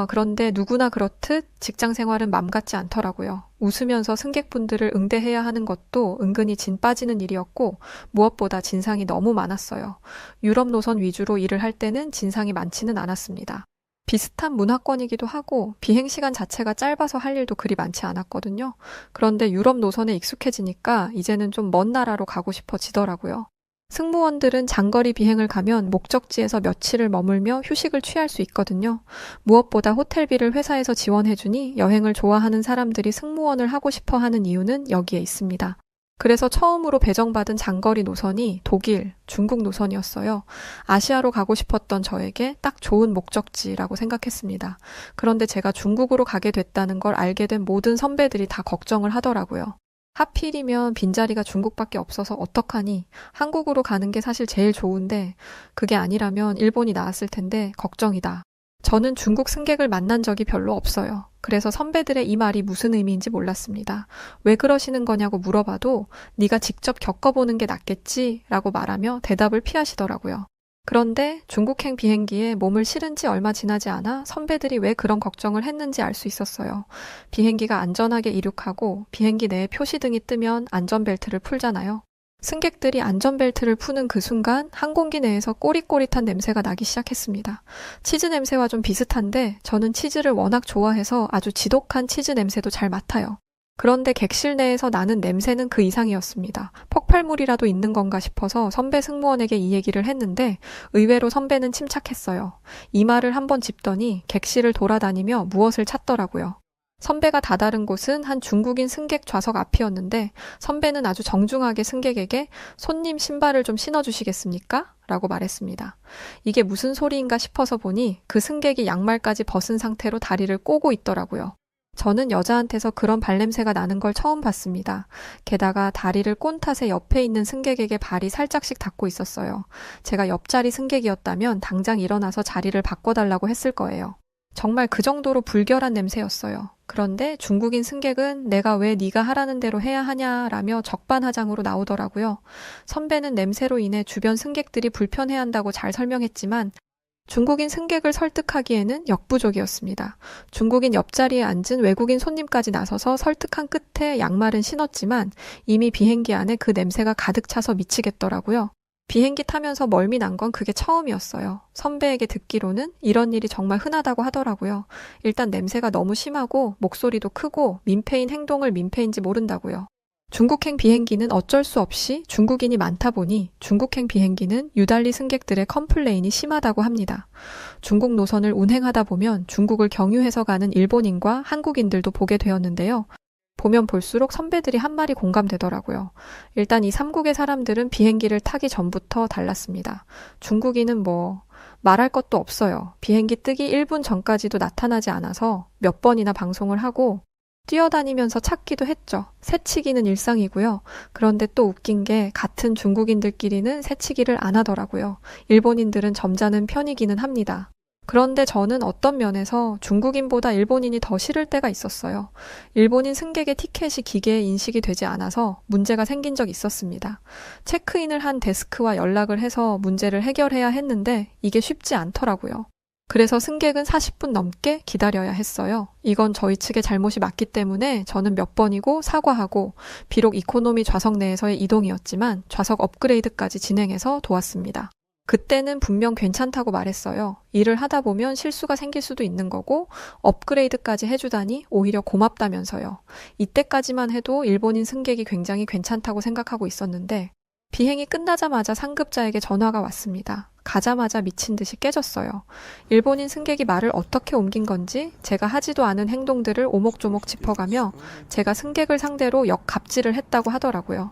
그런데 누구나 그렇듯 직장 생활은 맘 같지 않더라고요. 웃으면서 승객분들을 응대해야 하는 것도 은근히 진 빠지는 일이었고 무엇보다 진상이 너무 많았어요. 유럽 노선 위주로 일을 할 때는 진상이 많지는 않았습니다. 비슷한 문화권이기도 하고 비행시간 자체가 짧아서 할 일도 그리 많지 않았거든요. 그런데 유럽 노선에 익숙해지니까 이제는 좀 먼 나라로 가고 싶어지더라고요. 승무원들은 장거리 비행을 가면 목적지에서 며칠을 머물며 휴식을 취할 수 있거든요. 무엇보다 호텔비를 회사에서 지원해주니 여행을 좋아하는 사람들이 승무원을 하고 싶어 하는 이유는 여기에 있습니다. 그래서 처음으로 배정받은 장거리 노선이 독일, 중국 노선이었어요. 아시아로 가고 싶었던 저에게 딱 좋은 목적지라고 생각했습니다. 그런데 제가 중국으로 가게 됐다는 걸 알게 된 모든 선배들이 다 걱정을 하더라고요. 하필이면 빈자리가 중국밖에 없어서 어떡하니? 한국으로 가는 게 사실 제일 좋은데 그게 아니라면 일본이 나았을 텐데 걱정이다. 저는 중국 승객을 만난 적이 별로 없어요. 그래서 선배들의 이 말이 무슨 의미인지 몰랐습니다. 왜 그러시는 거냐고 물어봐도 네가 직접 겪어보는 게 낫겠지 라고 말하며 대답을 피하시더라고요. 그런데 중국행 비행기에 몸을 실은 지 얼마 지나지 않아 선배들이 왜 그런 걱정을 했는지 알 수 있었어요. 비행기가 안전하게 이륙하고 비행기 내에 표시등이 뜨면 안전벨트를 풀잖아요. 승객들이 안전벨트를 푸는 그 순간 항공기 내에서 꼬릿꼬릿한 냄새가 나기 시작했습니다. 치즈 냄새와 좀 비슷한데 저는 치즈를 워낙 좋아해서 아주 지독한 치즈 냄새도 잘 맡아요. 그런데 객실 내에서 나는 냄새는 그 이상이었습니다. 폭발물이라도 있는 건가 싶어서 선배 승무원에게 이 얘기를 했는데 의외로 선배는 침착했어요. 이마를 한번 짚더니 객실을 돌아다니며 무엇을 찾더라고요. 선배가 다다른 곳은 한 중국인 승객 좌석 앞이었는데 선배는 아주 정중하게 승객에게 손님 신발을 좀 신어주시겠습니까? 라고 말했습니다. 이게 무슨 소리인가 싶어서 보니 그 승객이 양말까지 벗은 상태로 다리를 꼬고 있더라고요. 저는 여자한테서 그런 발냄새가 나는 걸 처음 봤습니다. 게다가 다리를 꼰 탓에 옆에 있는 승객에게 발이 살짝씩 닿고 있었어요. 제가 옆자리 승객이었다면 당장 일어나서 자리를 바꿔달라고 했을 거예요. 정말 그 정도로 불결한 냄새였어요. 그런데 중국인 승객은 내가 왜 네가 하라는 대로 해야 하냐라며 적반하장으로 나오더라고요. 선배는 냄새로 인해 주변 승객들이 불편해한다고 잘 설명했지만 중국인 승객을 설득하기에는 역부족이었습니다. 중국인 옆자리에 앉은 외국인 손님까지 나서서 설득한 끝에 양말은 신었지만 이미 비행기 안에 그 냄새가 가득 차서 미치겠더라고요. 비행기 타면서 멀미 난 건 그게 처음이었어요. 선배에게 듣기로는 이런 일이 정말 흔하다고 하더라고요. 일단 냄새가 너무 심하고 목소리도 크고 민폐인 행동을 민폐인지 모른다고요. 중국행 비행기는 어쩔 수 없이 중국인이 많다 보니 중국행 비행기는 유달리 승객들의 컴플레인이 심하다고 합니다. 중국 노선을 운행하다 보면 중국을 경유해서 가는 일본인과 한국인들도 보게 되었는데요. 보면 볼수록 선배들이 한 말이 공감되더라고요. 일단 이 삼국의 사람들은 비행기를 타기 전부터 달랐습니다. 중국인은 말할 것도 없어요. 비행기 뜨기 1분 전까지도 나타나지 않아서 몇 번이나 방송을 하고 뛰어다니면서 찾기도 했죠. 새치기는 일상이고요. 그런데 또 웃긴 게 같은 중국인들끼리는 새치기를 안 하더라고요. 일본인들은 점잖은 편이기는 합니다. 그런데 저는 어떤 면에서 중국인보다 일본인이 더 싫을 때가 있었어요. 일본인 승객의 티켓이 기계에 인식이 되지 않아서 문제가 생긴 적 있었습니다. 체크인을 한 데스크와 연락을 해서 문제를 해결해야 했는데 이게 쉽지 않더라고요. 그래서 승객은 40분 넘게 기다려야 했어요. 이건 저희 측의 잘못이 맞기 때문에 저는 몇 번이고 사과하고 비록 이코노미 좌석 내에서의 이동이었지만 좌석 업그레이드까지 진행해서 도왔습니다. 그때는 분명 괜찮다고 말했어요. 일을 하다 보면 실수가 생길 수도 있는 거고 업그레이드까지 해주다니 오히려 고맙다면서요. 이때까지만 해도 일본인 승객이 굉장히 괜찮다고 생각하고 있었는데 비행이 끝나자마자 상급자에게 전화가 왔습니다. 가자마자 미친 듯이 깨졌어요. 일본인 승객이 말을 어떻게 옮긴 건지 제가 하지도 않은 행동들을 오목조목 짚어가며 제가 승객을 상대로 역갑질을 했다고 하더라고요.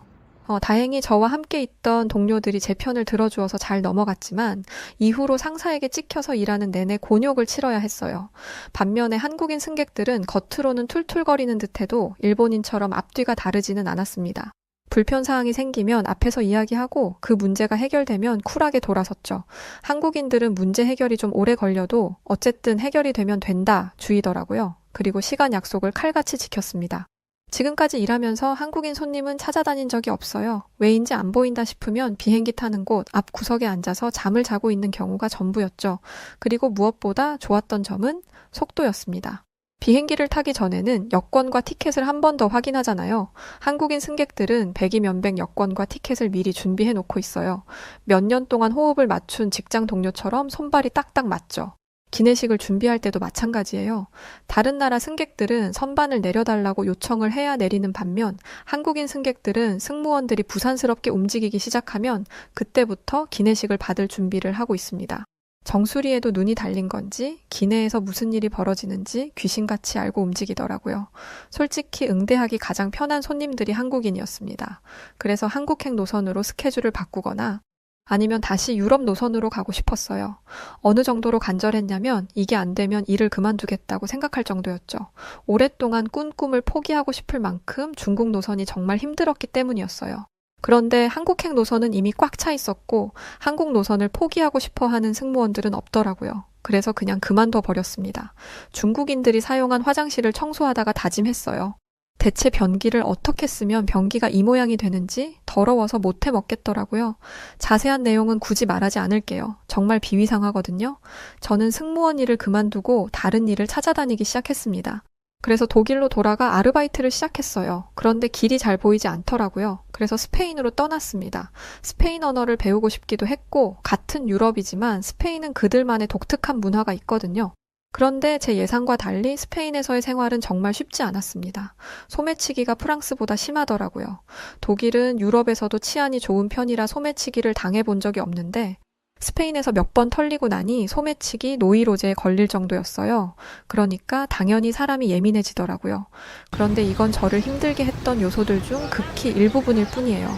다행히 저와 함께 있던 동료들이 제 편을 들어주어서 잘 넘어갔지만 이후로 상사에게 찍혀서 일하는 내내 곤욕을 치러야 했어요. 반면에 한국인 승객들은 겉으로는 툴툴거리는 듯해도 일본인처럼 앞뒤가 다르지는 않았습니다. 불편사항이 생기면 앞에서 이야기하고 그 문제가 해결되면 쿨하게 돌아섰죠. 한국인들은 문제 해결이 좀 오래 걸려도 어쨌든 해결이 되면 된다 주의더라고요. 그리고 시간 약속을 칼같이 지켰습니다. 지금까지 일하면서 한국인 손님은 찾아다닌 적이 없어요. 왜인지 안 보인다 싶으면 비행기 타는 곳 앞 구석에 앉아서 잠을 자고 있는 경우가 전부였죠. 그리고 무엇보다 좋았던 점은 속도였습니다. 비행기를 타기 전에는 여권과 티켓을 한 번 더 확인하잖아요. 한국인 승객들은 백이면백 여권과 티켓을 미리 준비해 놓고 있어요. 몇 년 동안 호흡을 맞춘 직장 동료처럼 손발이 딱딱 맞죠. 기내식을 준비할 때도 마찬가지예요. 다른 나라 승객들은 선반을 내려달라고 요청을 해야 내리는 반면 한국인 승객들은 승무원들이 부산스럽게 움직이기 시작하면 그때부터 기내식을 받을 준비를 하고 있습니다. 정수리에도 눈이 달린 건지 기내에서 무슨 일이 벌어지는지 귀신같이 알고 움직이더라고요. 솔직히 응대하기 가장 편한 손님들이 한국인이었습니다. 그래서 한국행 노선으로 스케줄을 바꾸거나 아니면 다시 유럽 노선으로 가고 싶었어요. 어느 정도로 간절했냐면 이게 안 되면 일을 그만두겠다고 생각할 정도였죠. 오랫동안 꾼 꿈을 포기하고 싶을 만큼 중국 노선이 정말 힘들었기 때문이었어요. 그런데 한국행 노선은 이미 꽉 차 있었고 한국 노선을 포기하고 싶어 하는 승무원들은 없더라고요. 그래서 그냥 그만둬 버렸습니다. 중국인들이 사용한 화장실을 청소하다가 다짐했어요. 대체 변기를 어떻게 쓰면 변기가 이 모양이 되는지 더러워서 못해 먹겠더라고요. 자세한 내용은 굳이 말하지 않을게요. 정말 비위상하거든요. 저는 승무원 일을 그만두고 다른 일을 찾아다니기 시작했습니다. 그래서 독일로 돌아가 아르바이트를 시작했어요. 그런데 길이 잘 보이지 않더라고요. 그래서 스페인으로 떠났습니다. 스페인 언어를 배우고 싶기도 했고 같은 유럽이지만 스페인은 그들만의 독특한 문화가 있거든요. 그런데 제 예상과 달리 스페인에서의 생활은 정말 쉽지 않았습니다. 소매치기가 프랑스보다 심하더라고요. 독일은 유럽에서도 치안이 좋은 편이라 소매치기를 당해본 적이 없는데 스페인에서 몇 번 털리고 나니 소매치기, 노이로제에 걸릴 정도였어요. 그러니까 당연히 사람이 예민해지더라고요. 그런데 이건 저를 힘들게 했던 요소들 중 극히 일부분일 뿐이에요.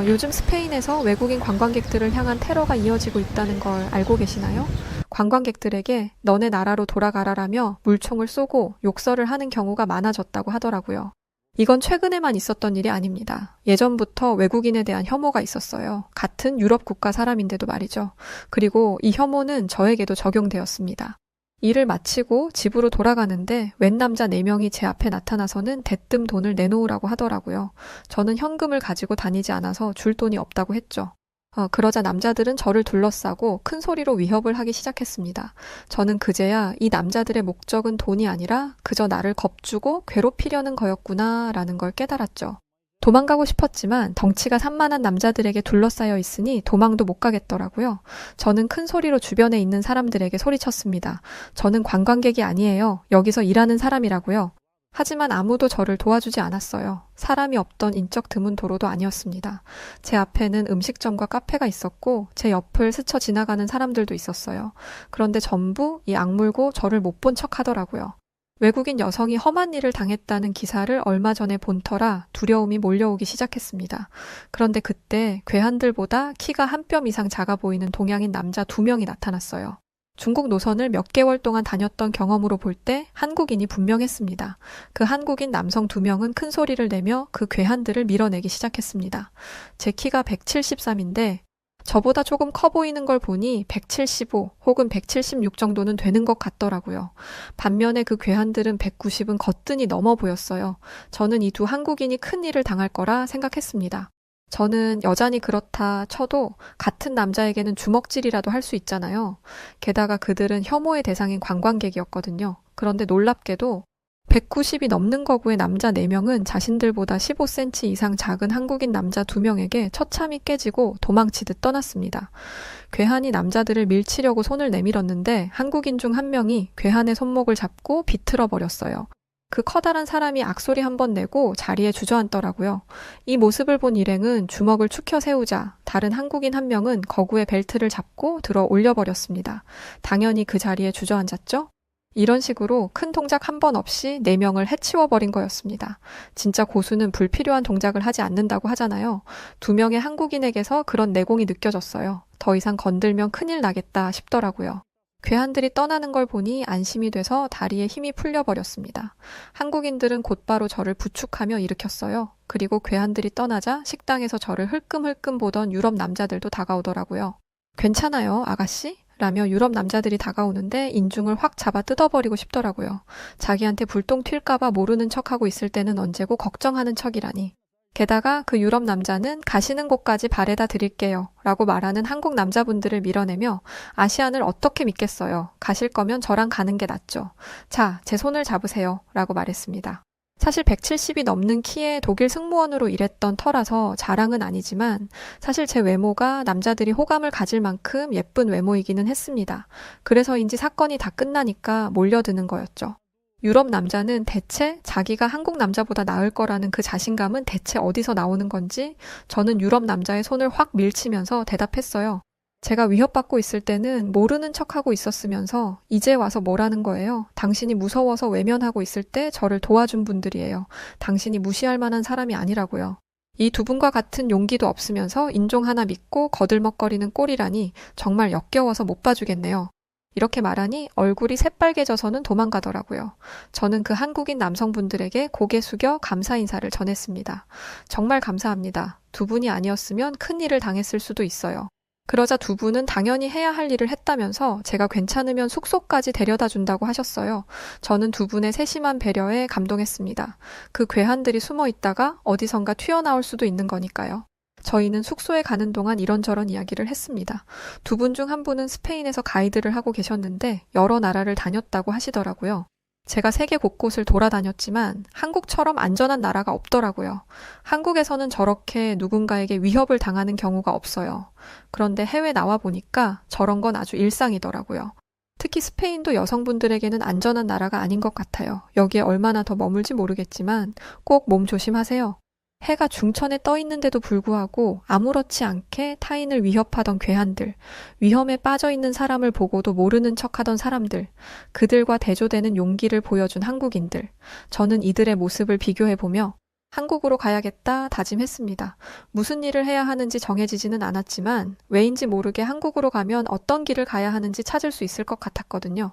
요즘 스페인에서 외국인 관광객들을 향한 테러가 이어지고 있다는 걸 알고 계시나요? 관광객들에게 너네 나라로 돌아가라라며 물총을 쏘고 욕설을 하는 경우가 많아졌다고 하더라고요. 이건 최근에만 있었던 일이 아닙니다. 예전부터 외국인에 대한 혐오가 있었어요. 같은 유럽 국가 사람인데도 말이죠. 그리고 이 혐오는 저에게도 적용되었습니다. 일을 마치고 집으로 돌아가는데 웬 남자 4명이 제 앞에 나타나서는 대뜸 돈을 내놓으라고 하더라고요. 저는 현금을 가지고 다니지 않아서 줄 돈이 없다고 했죠. 그러자 남자들은 저를 둘러싸고 큰 소리로 위협을 하기 시작했습니다. 저는 그제야 이 남자들의 목적은 돈이 아니라 그저 나를 겁주고 괴롭히려는 거였구나 라는 걸 깨달았죠. 도망가고 싶었지만 덩치가 산만한 남자들에게 둘러싸여 있으니 도망도 못 가겠더라고요. 저는 큰 소리로 주변에 있는 사람들에게 소리쳤습니다. 저는 관광객이 아니에요. 여기서 일하는 사람이라고요. 하지만 아무도 저를 도와주지 않았어요. 사람이 없던 인적 드문 도로도 아니었습니다. 제 앞에는 음식점과 카페가 있었고 제 옆을 스쳐 지나가는 사람들도 있었어요. 그런데 전부 이 악물고 저를 못 본 척 하더라고요. 외국인 여성이 험한 일을 당했다는 기사를 얼마 전에 본 터라 두려움이 몰려오기 시작했습니다. 그런데 그때 괴한들보다 키가 한 뼘 이상 작아 보이는 동양인 남자 2명이 나타났어요. 중국 노선을 몇 개월 동안 다녔던 경험으로 볼 때 한국인이 분명했습니다. 그 한국인 남성 2명은 큰 소리를 내며 그 괴한들을 밀어내기 시작했습니다. 제 키가 173인데 저보다 조금 커 보이는 걸 보니 175 혹은 176 정도는 되는 것 같더라고요. 반면에 그 괴한들은 190은 거뜬히 넘어 보였어요. 저는 이 두 한국인이 큰 일을 당할 거라 생각했습니다. 저는 여전히 그렇다 쳐도 같은 남자에게는 주먹질이라도 할 수 있잖아요. 게다가 그들은 혐오의 대상인 관광객이었거든요. 그런데 놀랍게도 190이 넘는 거구의 남자 4명은 자신들보다 15cm 이상 작은 한국인 남자 2명에게 처참히 깨지고 도망치듯 떠났습니다. 괴한이 남자들을 밀치려고 손을 내밀었는데 한국인 중 한 명이 괴한의 손목을 잡고 비틀어 버렸어요. 그 커다란 사람이 악소리 한 번 내고 자리에 주저앉더라고요. 이 모습을 본 일행은 주먹을 축혀 세우자 다른 한국인 한 명은 거구의 벨트를 잡고 들어 올려버렸습니다. 당연히 그 자리에 주저앉았죠? 이런 식으로 큰 동작 한 번 없이 4명을 해치워버린 거였습니다. 진짜 고수는 불필요한 동작을 하지 않는다고 하잖아요. 2명의 한국인에게서 그런 내공이 느껴졌어요. 더 이상 건들면 큰일 나겠다 싶더라고요. 괴한들이 떠나는 걸 보니 안심이 돼서 다리에 힘이 풀려버렸습니다. 한국인들은 곧바로 저를 부축하며 일으켰어요. 그리고 괴한들이 떠나자 식당에서 저를 흘끔흘끔 보던 유럽 남자들도 다가오더라고요. 괜찮아요, 아가씨? 라며 유럽 남자들이 다가오는데 인중을 확 잡아 뜯어버리고 싶더라고요. 자기한테 불똥 튈까봐 모르는 척하고 있을 때는 언제고 걱정하는 척이라니. 게다가 그 유럽 남자는 가시는 곳까지 바래다 드릴게요 라고 말하는 한국 남자분들을 밀어내며 아시안을 어떻게 믿겠어요. 가실 거면 저랑 가는 게 낫죠. 자, 제 손을 잡으세요 라고 말했습니다. 사실 170이 넘는 키에 독일 승무원으로 일했던 터라서 자랑은 아니지만 사실 제 외모가 남자들이 호감을 가질 만큼 예쁜 외모이기는 했습니다. 그래서인지 사건이 다 끝나니까 몰려드는 거였죠. 유럽 남자는 대체 자기가 한국 남자보다 나을 거라는 그 자신감은 대체 어디서 나오는 건지 저는 유럽 남자의 손을 확 밀치면서 대답했어요. 제가 위협받고 있을 때는 모르는 척하고 있었으면서 이제 와서 뭐라는 거예요. 당신이 무서워서 외면하고 있을 때 저를 도와준 분들이에요. 당신이 무시할 만한 사람이 아니라고요. 이 2분과 같은 용기도 없으면서 인종 하나 믿고 거들먹거리는 꼴이라니 정말 역겨워서 못 봐주겠네요. 이렇게 말하니 얼굴이 새빨개져서는 도망가더라고요. 저는 그 한국인 남성분들에게 고개 숙여 감사 인사를 전했습니다. 정말 감사합니다. 2분이 아니었으면 큰 일을 당했을 수도 있어요. 그러자 2분은 당연히 해야 할 일을 했다면서 제가 괜찮으면 숙소까지 데려다 준다고 하셨어요. 저는 2분의 세심한 배려에 감동했습니다. 그 괴한들이 숨어 있다가 어디선가 튀어나올 수도 있는 거니까요. 저희는 숙소에 가는 동안 이런저런 이야기를 했습니다. 2분 중 한 분은 스페인에서 가이드를 하고 계셨는데 여러 나라를 다녔다고 하시더라고요. 제가 세계 곳곳을 돌아다녔지만 한국처럼 안전한 나라가 없더라고요. 한국에서는 저렇게 누군가에게 위협을 당하는 경우가 없어요. 그런데 해외 나와 보니까 저런 건 아주 일상이더라고요. 특히 스페인도 여성분들에게는 안전한 나라가 아닌 것 같아요. 여기에 얼마나 더 머물지 모르겠지만 꼭 몸 조심하세요. 해가 중천에 떠 있는데도 불구하고 아무렇지 않게 타인을 위협하던 괴한들, 위험에 빠져 있는 사람을 보고도 모르는 척하던 사람들, 그들과 대조되는 용기를 보여준 한국인들. 저는 이들의 모습을 비교해보며 한국으로 가야겠다 다짐했습니다. 무슨 일을 해야 하는지 정해지지는 않았지만 왜인지 모르게 한국으로 가면 어떤 길을 가야 하는지 찾을 수 있을 것 같았거든요.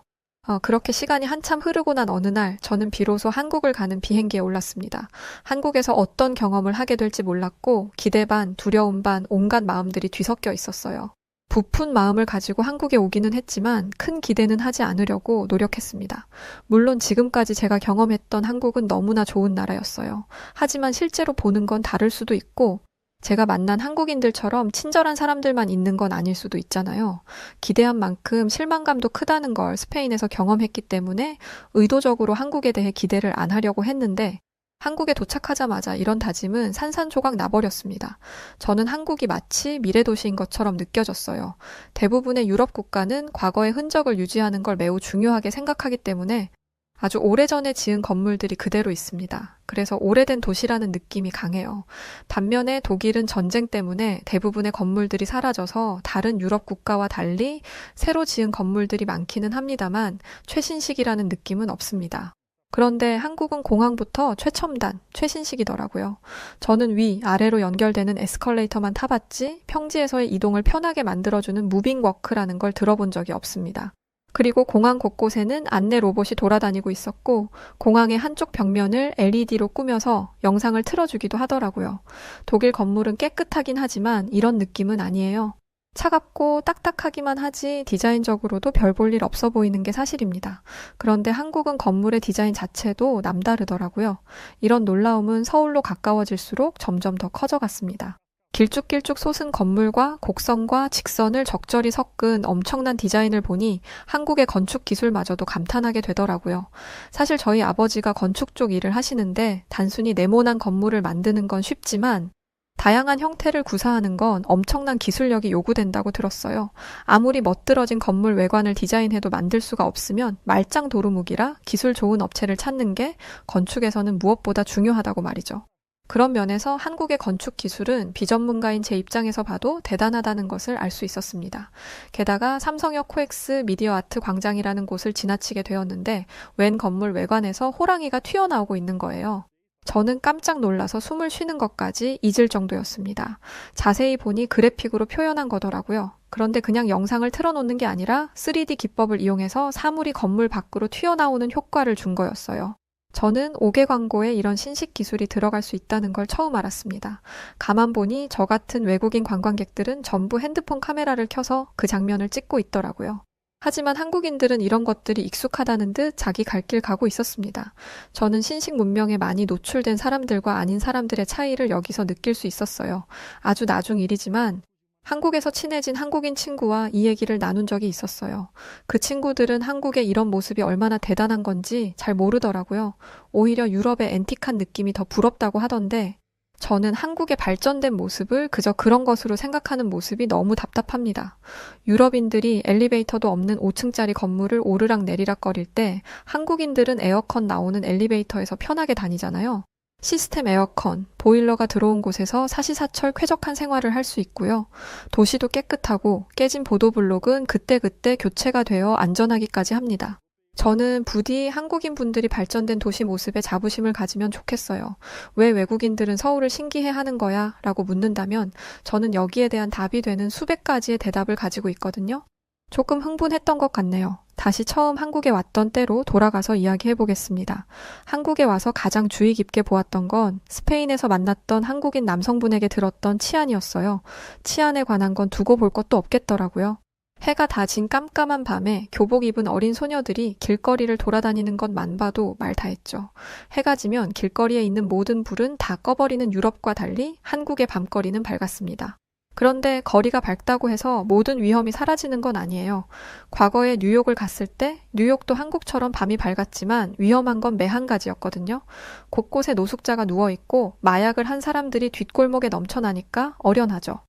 그렇게 시간이 한참 흐르고 난 어느 날 저는 비로소 한국을 가는 비행기에 올랐습니다. 한국에서 어떤 경험을 하게 될지 몰랐고 기대 반, 두려움 반, 온갖 마음들이 뒤섞여 있었어요. 부푼 마음을 가지고 한국에 오기는 했지만 큰 기대는 하지 않으려고 노력했습니다. 물론 지금까지 제가 경험했던 한국은 너무나 좋은 나라였어요. 하지만 실제로 보는 건 다를 수도 있고 제가 만난 한국인들처럼 친절한 사람들만 있는 건 아닐 수도 있잖아요. 기대한 만큼 실망감도 크다는 걸 스페인에서 경험했기 때문에 의도적으로 한국에 대해 기대를 안 하려고 했는데 한국에 도착하자마자 이런 다짐은 산산조각 나버렸습니다. 저는 한국이 마치 미래도시인 것처럼 느껴졌어요. 대부분의 유럽 국가는 과거의 흔적을 유지하는 걸 매우 중요하게 생각하기 때문에 아주 오래전에 지은 건물들이 그대로 있습니다. 그래서 오래된 도시라는 느낌이 강해요. 반면에 독일은 전쟁 때문에 대부분의 건물들이 사라져서 다른 유럽 국가와 달리 새로 지은 건물들이 많기는 합니다만 최신식이라는 느낌은 없습니다. 그런데 한국은 공항부터 최첨단, 최신식이더라고요. 저는 위, 아래로 연결되는 에스컬레이터만 타봤지 평지에서의 이동을 편하게 만들어주는 무빙워크라는 걸 들어본 적이 없습니다. 그리고 공항 곳곳에는 안내 로봇이 돌아다니고 있었고 공항의 한쪽 벽면을 LED로 꾸며서 영상을 틀어주기도 하더라고요. 독일 건물은 깨끗하긴 하지만 이런 느낌은 아니에요. 차갑고 딱딱하기만 하지 디자인적으로도 별 볼 일 없어 보이는 게 사실입니다. 그런데 한국은 건물의 디자인 자체도 남다르더라고요. 이런 놀라움은 서울로 가까워질수록 점점 더 커져갔습니다. 길쭉길쭉 솟은 건물과 곡선과 직선을 적절히 섞은 엄청난 디자인을 보니 한국의 건축 기술마저도 감탄하게 되더라고요. 사실 저희 아버지가 건축 쪽 일을 하시는데 단순히 네모난 건물을 만드는 건 쉽지만 다양한 형태를 구사하는 건 엄청난 기술력이 요구된다고 들었어요. 아무리 멋들어진 건물 외관을 디자인해도 만들 수가 없으면 말짱 도루묵이라 기술 좋은 업체를 찾는 게 건축에서는 무엇보다 중요하다고 말이죠. 그런 면에서 한국의 건축 기술은 비전문가인 제 입장에서 봐도 대단하다는 것을 알 수 있었습니다. 게다가 삼성역 코엑스 미디어 아트 광장이라는 곳을 지나치게 되었는데 웬 건물 외관에서 호랑이가 튀어나오고 있는 거예요. 저는 깜짝 놀라서 숨을 쉬는 것까지 잊을 정도였습니다. 자세히 보니 그래픽으로 표현한 거더라고요. 그런데 그냥 영상을 틀어놓는 게 아니라 3D 기법을 이용해서 사물이 건물 밖으로 튀어나오는 효과를 준 거였어요. 저는 5개 광고에 이런 신식 기술이 들어갈 수 있다는 걸 처음 알았습니다. 가만 보니 저 같은 외국인 관광객들은 전부 핸드폰 카메라를 켜서 그 장면을 찍고 있더라고요. 하지만 한국인들은 이런 것들이 익숙하다는 듯 자기 갈 길 가고 있었습니다. 저는 신식 문명에 많이 노출된 사람들과 아닌 사람들의 차이를 여기서 느낄 수 있었어요. 아주 나중 일이지만 한국에서 친해진 한국인 친구와 이 얘기를 나눈 적이 있었어요. 그 친구들은 한국의 이런 모습이 얼마나 대단한 건지 잘 모르더라고요. 오히려 유럽의 앤틱한 느낌이 더 부럽다고 하던데 저는 한국의 발전된 모습을 그저 그런 것으로 생각하는 모습이 너무 답답합니다. 유럽인들이 엘리베이터도 없는 5층짜리 건물을 오르락 내리락 거릴 때 한국인들은 에어컨 나오는 엘리베이터에서 편하게 다니잖아요. 시스템 에어컨, 보일러가 들어온 곳에서 사시사철 쾌적한 생활을 할 수 있고요. 도시도 깨끗하고 깨진 보도블록은 그때그때 교체가 되어 안전하기까지 합니다. 저는 부디 한국인 분들이 발전된 도시 모습에 자부심을 가지면 좋겠어요. 왜 외국인들은 서울을 신기해하는 거야? 라고 묻는다면 저는 여기에 대한 답이 되는 수백 가지의 대답을 가지고 있거든요. 조금 흥분했던 것 같네요. 다시 처음 한국에 왔던 때로 돌아가서 이야기해보겠습니다. 한국에 와서 가장 주의 깊게 보았던 건 스페인에서 만났던 한국인 남성분에게 들었던 치안이었어요. 치안에 관한 건 두고 볼 것도 없겠더라고요. 해가 다 진 깜깜한 밤에 교복 입은 어린 소녀들이 길거리를 돌아다니는 것만 봐도 말 다 했죠. 해가 지면 길거리에 있는 모든 불은 다 꺼버리는 유럽과 달리 한국의 밤거리는 밝았습니다. 그런데 거리가 밝다고 해서 모든 위험이 사라지는 건 아니에요. 과거에 뉴욕을 갔을 때 뉴욕도 한국처럼 밤이 밝았지만 위험한 건 매 한 가지였거든요. 곳곳에 노숙자가 누워있고 마약을 한 사람들이 뒷골목에 넘쳐나니까 어련하죠.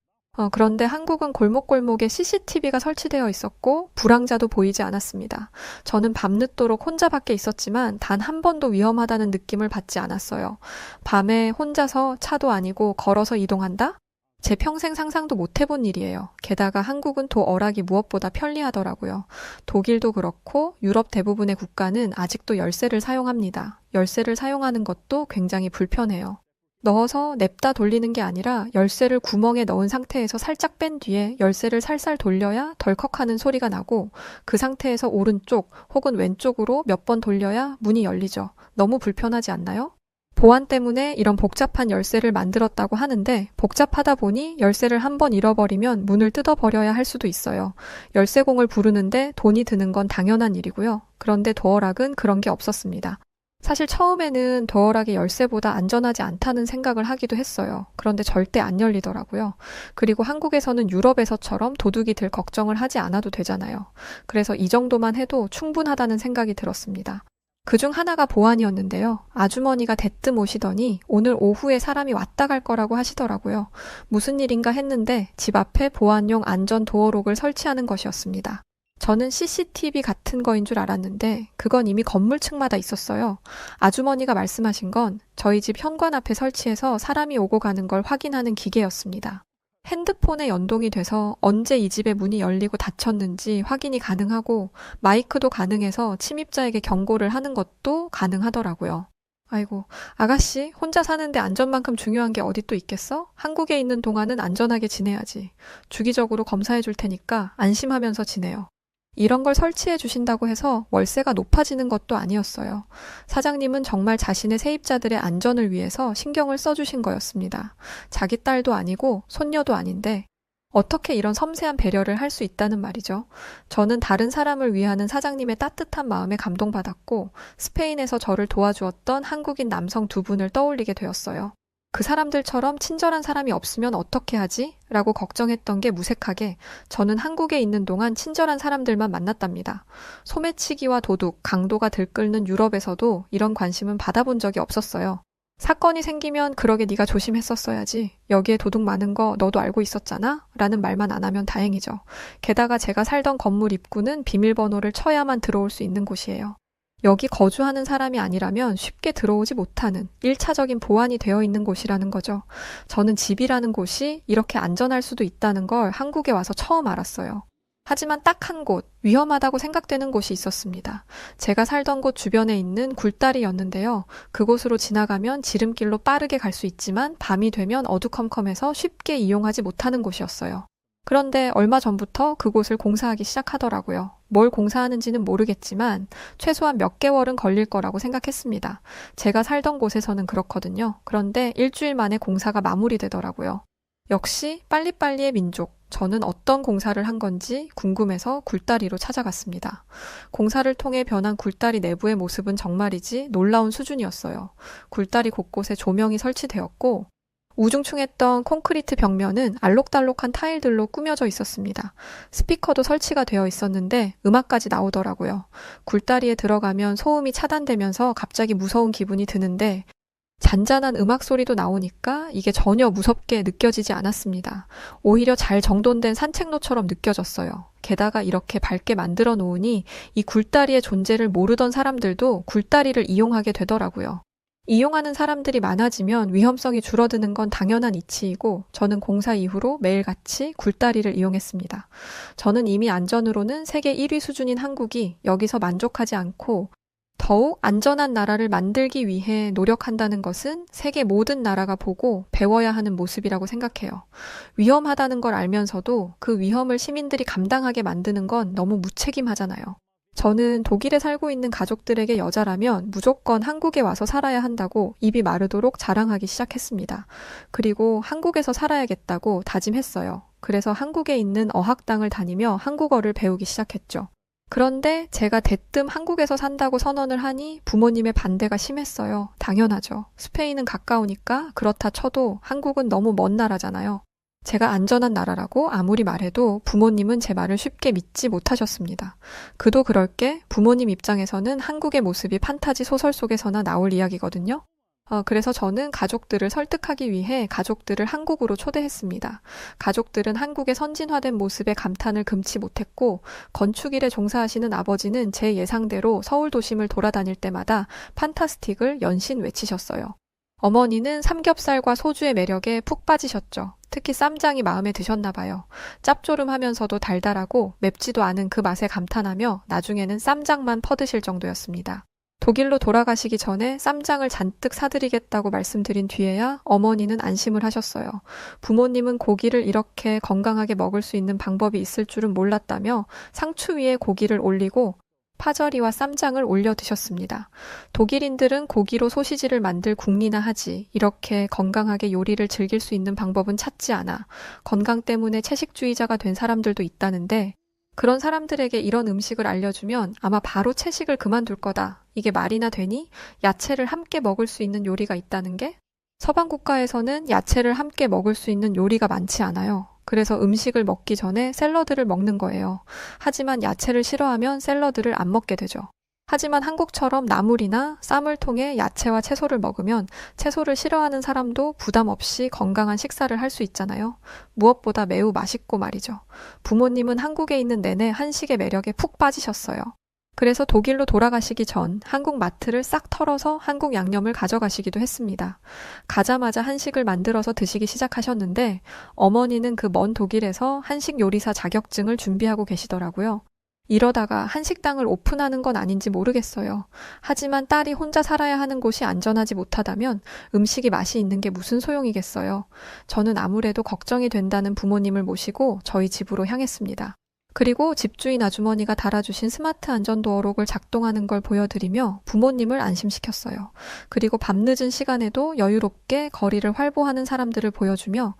그런데 한국은 골목골목에 CCTV가 설치되어 있었고 불황자도 보이지 않았습니다. 저는 밤늦도록 혼자 밖에 있었지만 단 한 번도 위험하다는 느낌을 받지 않았어요. 밤에 혼자서 차도 아니고 걸어서 이동한다? 제 평생 상상도 못 해본 일이에요. 게다가 한국은 도어락이 무엇보다 편리하더라고요. 독일도 그렇고 유럽 대부분의 국가는 아직도 열쇠를 사용합니다. 열쇠를 사용하는 것도 굉장히 불편해요. 넣어서 냅다 돌리는 게 아니라 열쇠를 구멍에 넣은 상태에서 살짝 뺀 뒤에 열쇠를 살살 돌려야 덜컥하는 소리가 나고 그 상태에서 오른쪽 혹은 왼쪽으로 몇 번 돌려야 문이 열리죠. 너무 불편하지 않나요? 보안 때문에 이런 복잡한 열쇠를 만들었다고 하는데 복잡하다 보니 열쇠를 한번 잃어버리면 문을 뜯어버려야 할 수도 있어요. 열쇠공을 부르는데 돈이 드는 건 당연한 일이고요. 그런데 도어락은 그런 게 없었습니다. 사실 처음에는 도어락이 열쇠보다 안전하지 않다는 생각을 하기도 했어요. 그런데 절대 안 열리더라고요. 그리고 한국에서는 유럽에서처럼 도둑이 들 걱정을 하지 않아도 되잖아요. 그래서 이 정도만 해도 충분하다는 생각이 들었습니다. 그중 하나가 보안이었는데요. 아주머니가 대뜸 오시더니 오늘 오후에 사람이 왔다 갈 거라고 하시더라고요. 무슨 일인가 했는데 집 앞에 보안용 안전 도어록을 설치하는 것이었습니다. 저는 CCTV 같은 거인 줄 알았는데 그건 이미 건물층마다 있었어요. 아주머니가 말씀하신 건 저희 집 현관 앞에 설치해서 사람이 오고 가는 걸 확인하는 기계였습니다. 핸드폰에 연동이 돼서 언제 이 집의 문이 열리고 닫혔는지 확인이 가능하고 마이크도 가능해서 침입자에게 경고를 하는 것도 가능하더라고요. 아이고, 아가씨, 혼자 사는데 안전만큼 중요한 게 어디 또 있겠어? 한국에 있는 동안은 안전하게 지내야지. 주기적으로 검사해 줄 테니까 안심하면서 지내요. 이런 걸 설치해 주신다고 해서 월세가 높아지는 것도 아니었어요. 사장님은 정말 자신의 세입자들의 안전을 위해서 신경을 써주신 거였습니다. 자기 딸도 아니고 손녀도 아닌데 어떻게 이런 섬세한 배려를 할 수 있다는 말이죠. 저는 다른 사람을 위하는 사장님의 따뜻한 마음에 감동받았고 스페인에서 저를 도와주었던 한국인 남성 두 분을 떠올리게 되었어요. 그 사람들처럼 친절한 사람이 없으면 어떻게 하지? 라고 걱정했던 게 무색하게 저는 한국에 있는 동안 친절한 사람들만 만났답니다. 소매치기와 도둑, 강도가 들끓는 유럽에서도 이런 관심은 받아본 적이 없었어요. 사건이 생기면 그러게 네가 조심했었어야지. 여기에 도둑 많은 거 너도 알고 있었잖아? 라는 말만 안 하면 다행이죠. 게다가 제가 살던 건물 입구는 비밀번호를 쳐야만 들어올 수 있는 곳이에요. 여기 거주하는 사람이 아니라면 쉽게 들어오지 못하는 1차적인 보안이 되어 있는 곳이라는 거죠. 저는 집이라는 곳이 이렇게 안전할 수도 있다는 걸 한국에 와서 처음 알았어요. 하지만 딱 한 곳, 위험하다고 생각되는 곳이 있었습니다. 제가 살던 곳 주변에 있는 굴다리였는데요. 그곳으로 지나가면 지름길로 빠르게 갈 수 있지만 밤이 되면 어두컴컴해서 쉽게 이용하지 못하는 곳이었어요. 그런데 얼마 전부터 그곳을 공사하기 시작하더라고요. 뭘 공사하는지는 모르겠지만 최소한 몇 개월은 걸릴 거라고 생각했습니다. 제가 살던 곳에서는 그렇거든요. 그런데 일주일 만에 공사가 마무리되더라고요. 역시 빨리빨리의 민족. 저는 어떤 공사를 한 건지 궁금해서 굴다리로 찾아갔습니다. 공사를 통해 변한 굴다리 내부의 모습은 정말이지 놀라운 수준이었어요. 굴다리 곳곳에 조명이 설치되었고 우중충했던 콘크리트 벽면은 알록달록한 타일들로 꾸며져 있었습니다. 스피커도 설치가 되어 있었는데 음악까지 나오더라고요. 굴다리에 들어가면 소음이 차단되면서 갑자기 무서운 기분이 드는데 잔잔한 음악 소리도 나오니까 이게 전혀 무섭게 느껴지지 않았습니다. 오히려 잘 정돈된 산책로처럼 느껴졌어요. 게다가 이렇게 밝게 만들어 놓으니 이 굴다리의 존재를 모르던 사람들도 굴다리를 이용하게 되더라고요. 이용하는 사람들이 많아지면 위험성이 줄어드는 건 당연한 이치이고 저는 공사 이후로 매일같이 굴다리를 이용했습니다. 저는 이미 안전으로는 세계 1위 수준인 한국이 여기서 만족하지 않고 더욱 안전한 나라를 만들기 위해 노력한다는 것은 세계 모든 나라가 보고 배워야 하는 모습이라고 생각해요. 위험하다는 걸 알면서도 그 위험을 시민들이 감당하게 만드는 건 너무 무책임하잖아요. 저는 독일에 살고 있는 가족들에게 여자라면 무조건 한국에 와서 살아야 한다고 입이 마르도록 자랑하기 시작했습니다. 그리고 한국에서 살아야겠다고 다짐했어요. 그래서 한국에 있는 어학당을 다니며 한국어를 배우기 시작했죠. 그런데 제가 대뜸 한국에서 산다고 선언을 하니 부모님의 반대가 심했어요. 당연하죠. 스페인은 가까우니까 그렇다 쳐도 한국은 너무 먼 나라잖아요. 제가 안전한 나라라고 아무리 말해도 부모님은 제 말을 쉽게 믿지 못하셨습니다. 그도 그럴 게 부모님 입장에서는 한국의 모습이 판타지 소설 속에서나 나올 이야기거든요. 그래서 저는 가족들을 설득하기 위해 가족들을 한국으로 초대했습니다. 가족들은 한국의 선진화된 모습에 감탄을 금치 못했고 건축일에 종사하시는 아버지는 제 예상대로 서울 도심을 돌아다닐 때마다 판타스틱을 연신 외치셨어요. 어머니는 삼겹살과 소주의 매력에 푹 빠지셨죠. 특히 쌈장이 마음에 드셨나 봐요. 짭조름하면서도 달달하고 맵지도 않은 그 맛에 감탄하며 나중에는 쌈장만 퍼드실 정도였습니다. 독일로 돌아가시기 전에 쌈장을 잔뜩 사드리겠다고 말씀드린 뒤에야 어머니는 안심을 하셨어요. 부모님은 고기를 이렇게 건강하게 먹을 수 있는 방법이 있을 줄은 몰랐다며 상추 위에 고기를 올리고 파절이와 쌈장을 올려 드셨습니다. 독일인들은 고기로 소시지를 만들 궁리나 하지 이렇게 건강하게 요리를 즐길 수 있는 방법은 찾지 않아 건강 때문에 채식주의자가 된 사람들도 있다는데 그런 사람들에게 이런 음식을 알려주면 아마 바로 채식을 그만둘 거다. 이게 말이나 되니? 야채를 함께 먹을 수 있는 요리가 있다는 게? 서방 국가에서는 야채를 함께 먹을 수 있는 요리가 많지 않아요. 그래서 음식을 먹기 전에 샐러드를 먹는 거예요. 하지만 야채를 싫어하면 샐러드를 안 먹게 되죠. 하지만 한국처럼 나물이나 쌈을 통해 야채와 채소를 먹으면 채소를 싫어하는 사람도 부담 없이 건강한 식사를 할 수 있잖아요. 무엇보다 매우 맛있고 말이죠. 부모님은 한국에 있는 내내 한식의 매력에 푹 빠지셨어요. 그래서 독일로 돌아가시기 전 한국 마트를 싹 털어서 한국 양념을 가져가시기도 했습니다. 가자마자 한식을 만들어서 드시기 시작하셨는데 어머니는 그 먼 독일에서 한식 요리사 자격증을 준비하고 계시더라고요. 이러다가 한식당을 오픈하는 건 아닌지 모르겠어요. 하지만 딸이 혼자 살아야 하는 곳이 안전하지 못하다면 음식이 맛이 있는 게 무슨 소용이겠어요. 저는 아무래도 걱정이 된다는 부모님을 모시고 저희 집으로 향했습니다. 그리고 집주인 아주머니가 달아주신 스마트 안전도어록을 작동하는 걸 보여드리며 부모님을 안심시켰어요. 그리고 밤늦은 시간에도 여유롭게 거리를 활보하는 사람들을 보여주며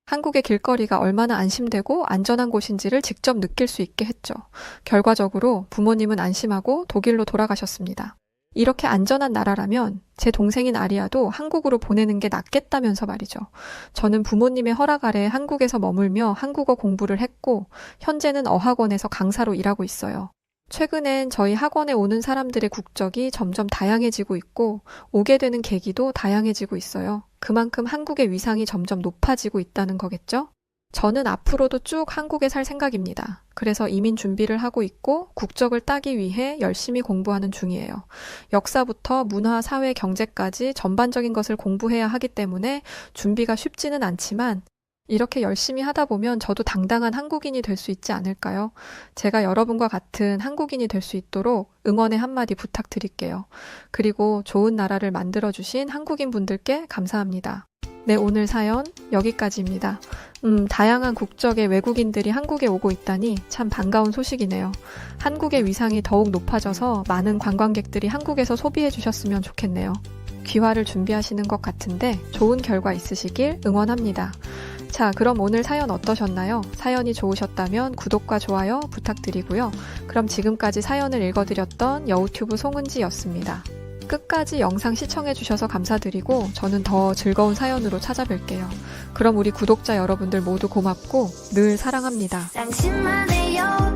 한국의 길거리가 얼마나 안심되고 안전한 곳인지를 직접 느낄 수 있게 했죠. 결과적으로 부모님은 안심하고 독일로 돌아가셨습니다. 이렇게 안전한 나라라면 제 동생인 아리아도 한국으로 보내는 게 낫겠다면서 말이죠. 저는 부모님의 허락 아래 한국에서 머물며 한국어 공부를 했고 현재는 어학원에서 강사로 일하고 있어요. 최근엔 저희 학원에 오는 사람들의 국적이 점점 다양해지고 있고 오게 되는 계기도 다양해지고 있어요. 그만큼 한국의 위상이 점점 높아지고 있다는 거겠죠? 저는 앞으로도 쭉 한국에 살 생각입니다. 그래서 이민 준비를 하고 있고 국적을 따기 위해 열심히 공부하는 중이에요. 역사부터 문화, 사회, 경제까지 전반적인 것을 공부해야 하기 때문에 준비가 쉽지는 않지만 이렇게 열심히 하다 보면 저도 당당한 한국인이 될 수 있지 않을까요? 제가 여러분과 같은 한국인이 될 수 있도록 응원의 한마디 부탁드릴게요. 그리고 좋은 나라를 만들어주신 한국인 분들께 감사합니다. 네, 오늘 사연 여기까지입니다. 다양한 국적의 외국인들이 한국에 오고 있다니 참 반가운 소식이네요. 한국의 위상이 더욱 높아져서 많은 관광객들이 한국에서 소비해 주셨으면 좋겠네요. 귀화를 준비하시는 것 같은데 좋은 결과 있으시길 응원합니다. 자, 그럼 오늘 사연 어떠셨나요? 사연이 좋으셨다면 구독과 좋아요 부탁드리고요. 그럼 지금까지 사연을 읽어드렸던 여우튜브 송은지였습니다. 끝까지 영상 시청해주셔서 감사드리고 저는 더 즐거운 사연으로 찾아뵐게요. 그럼 우리 구독자 여러분들 모두 고맙고 늘 사랑합니다. 당신만의 여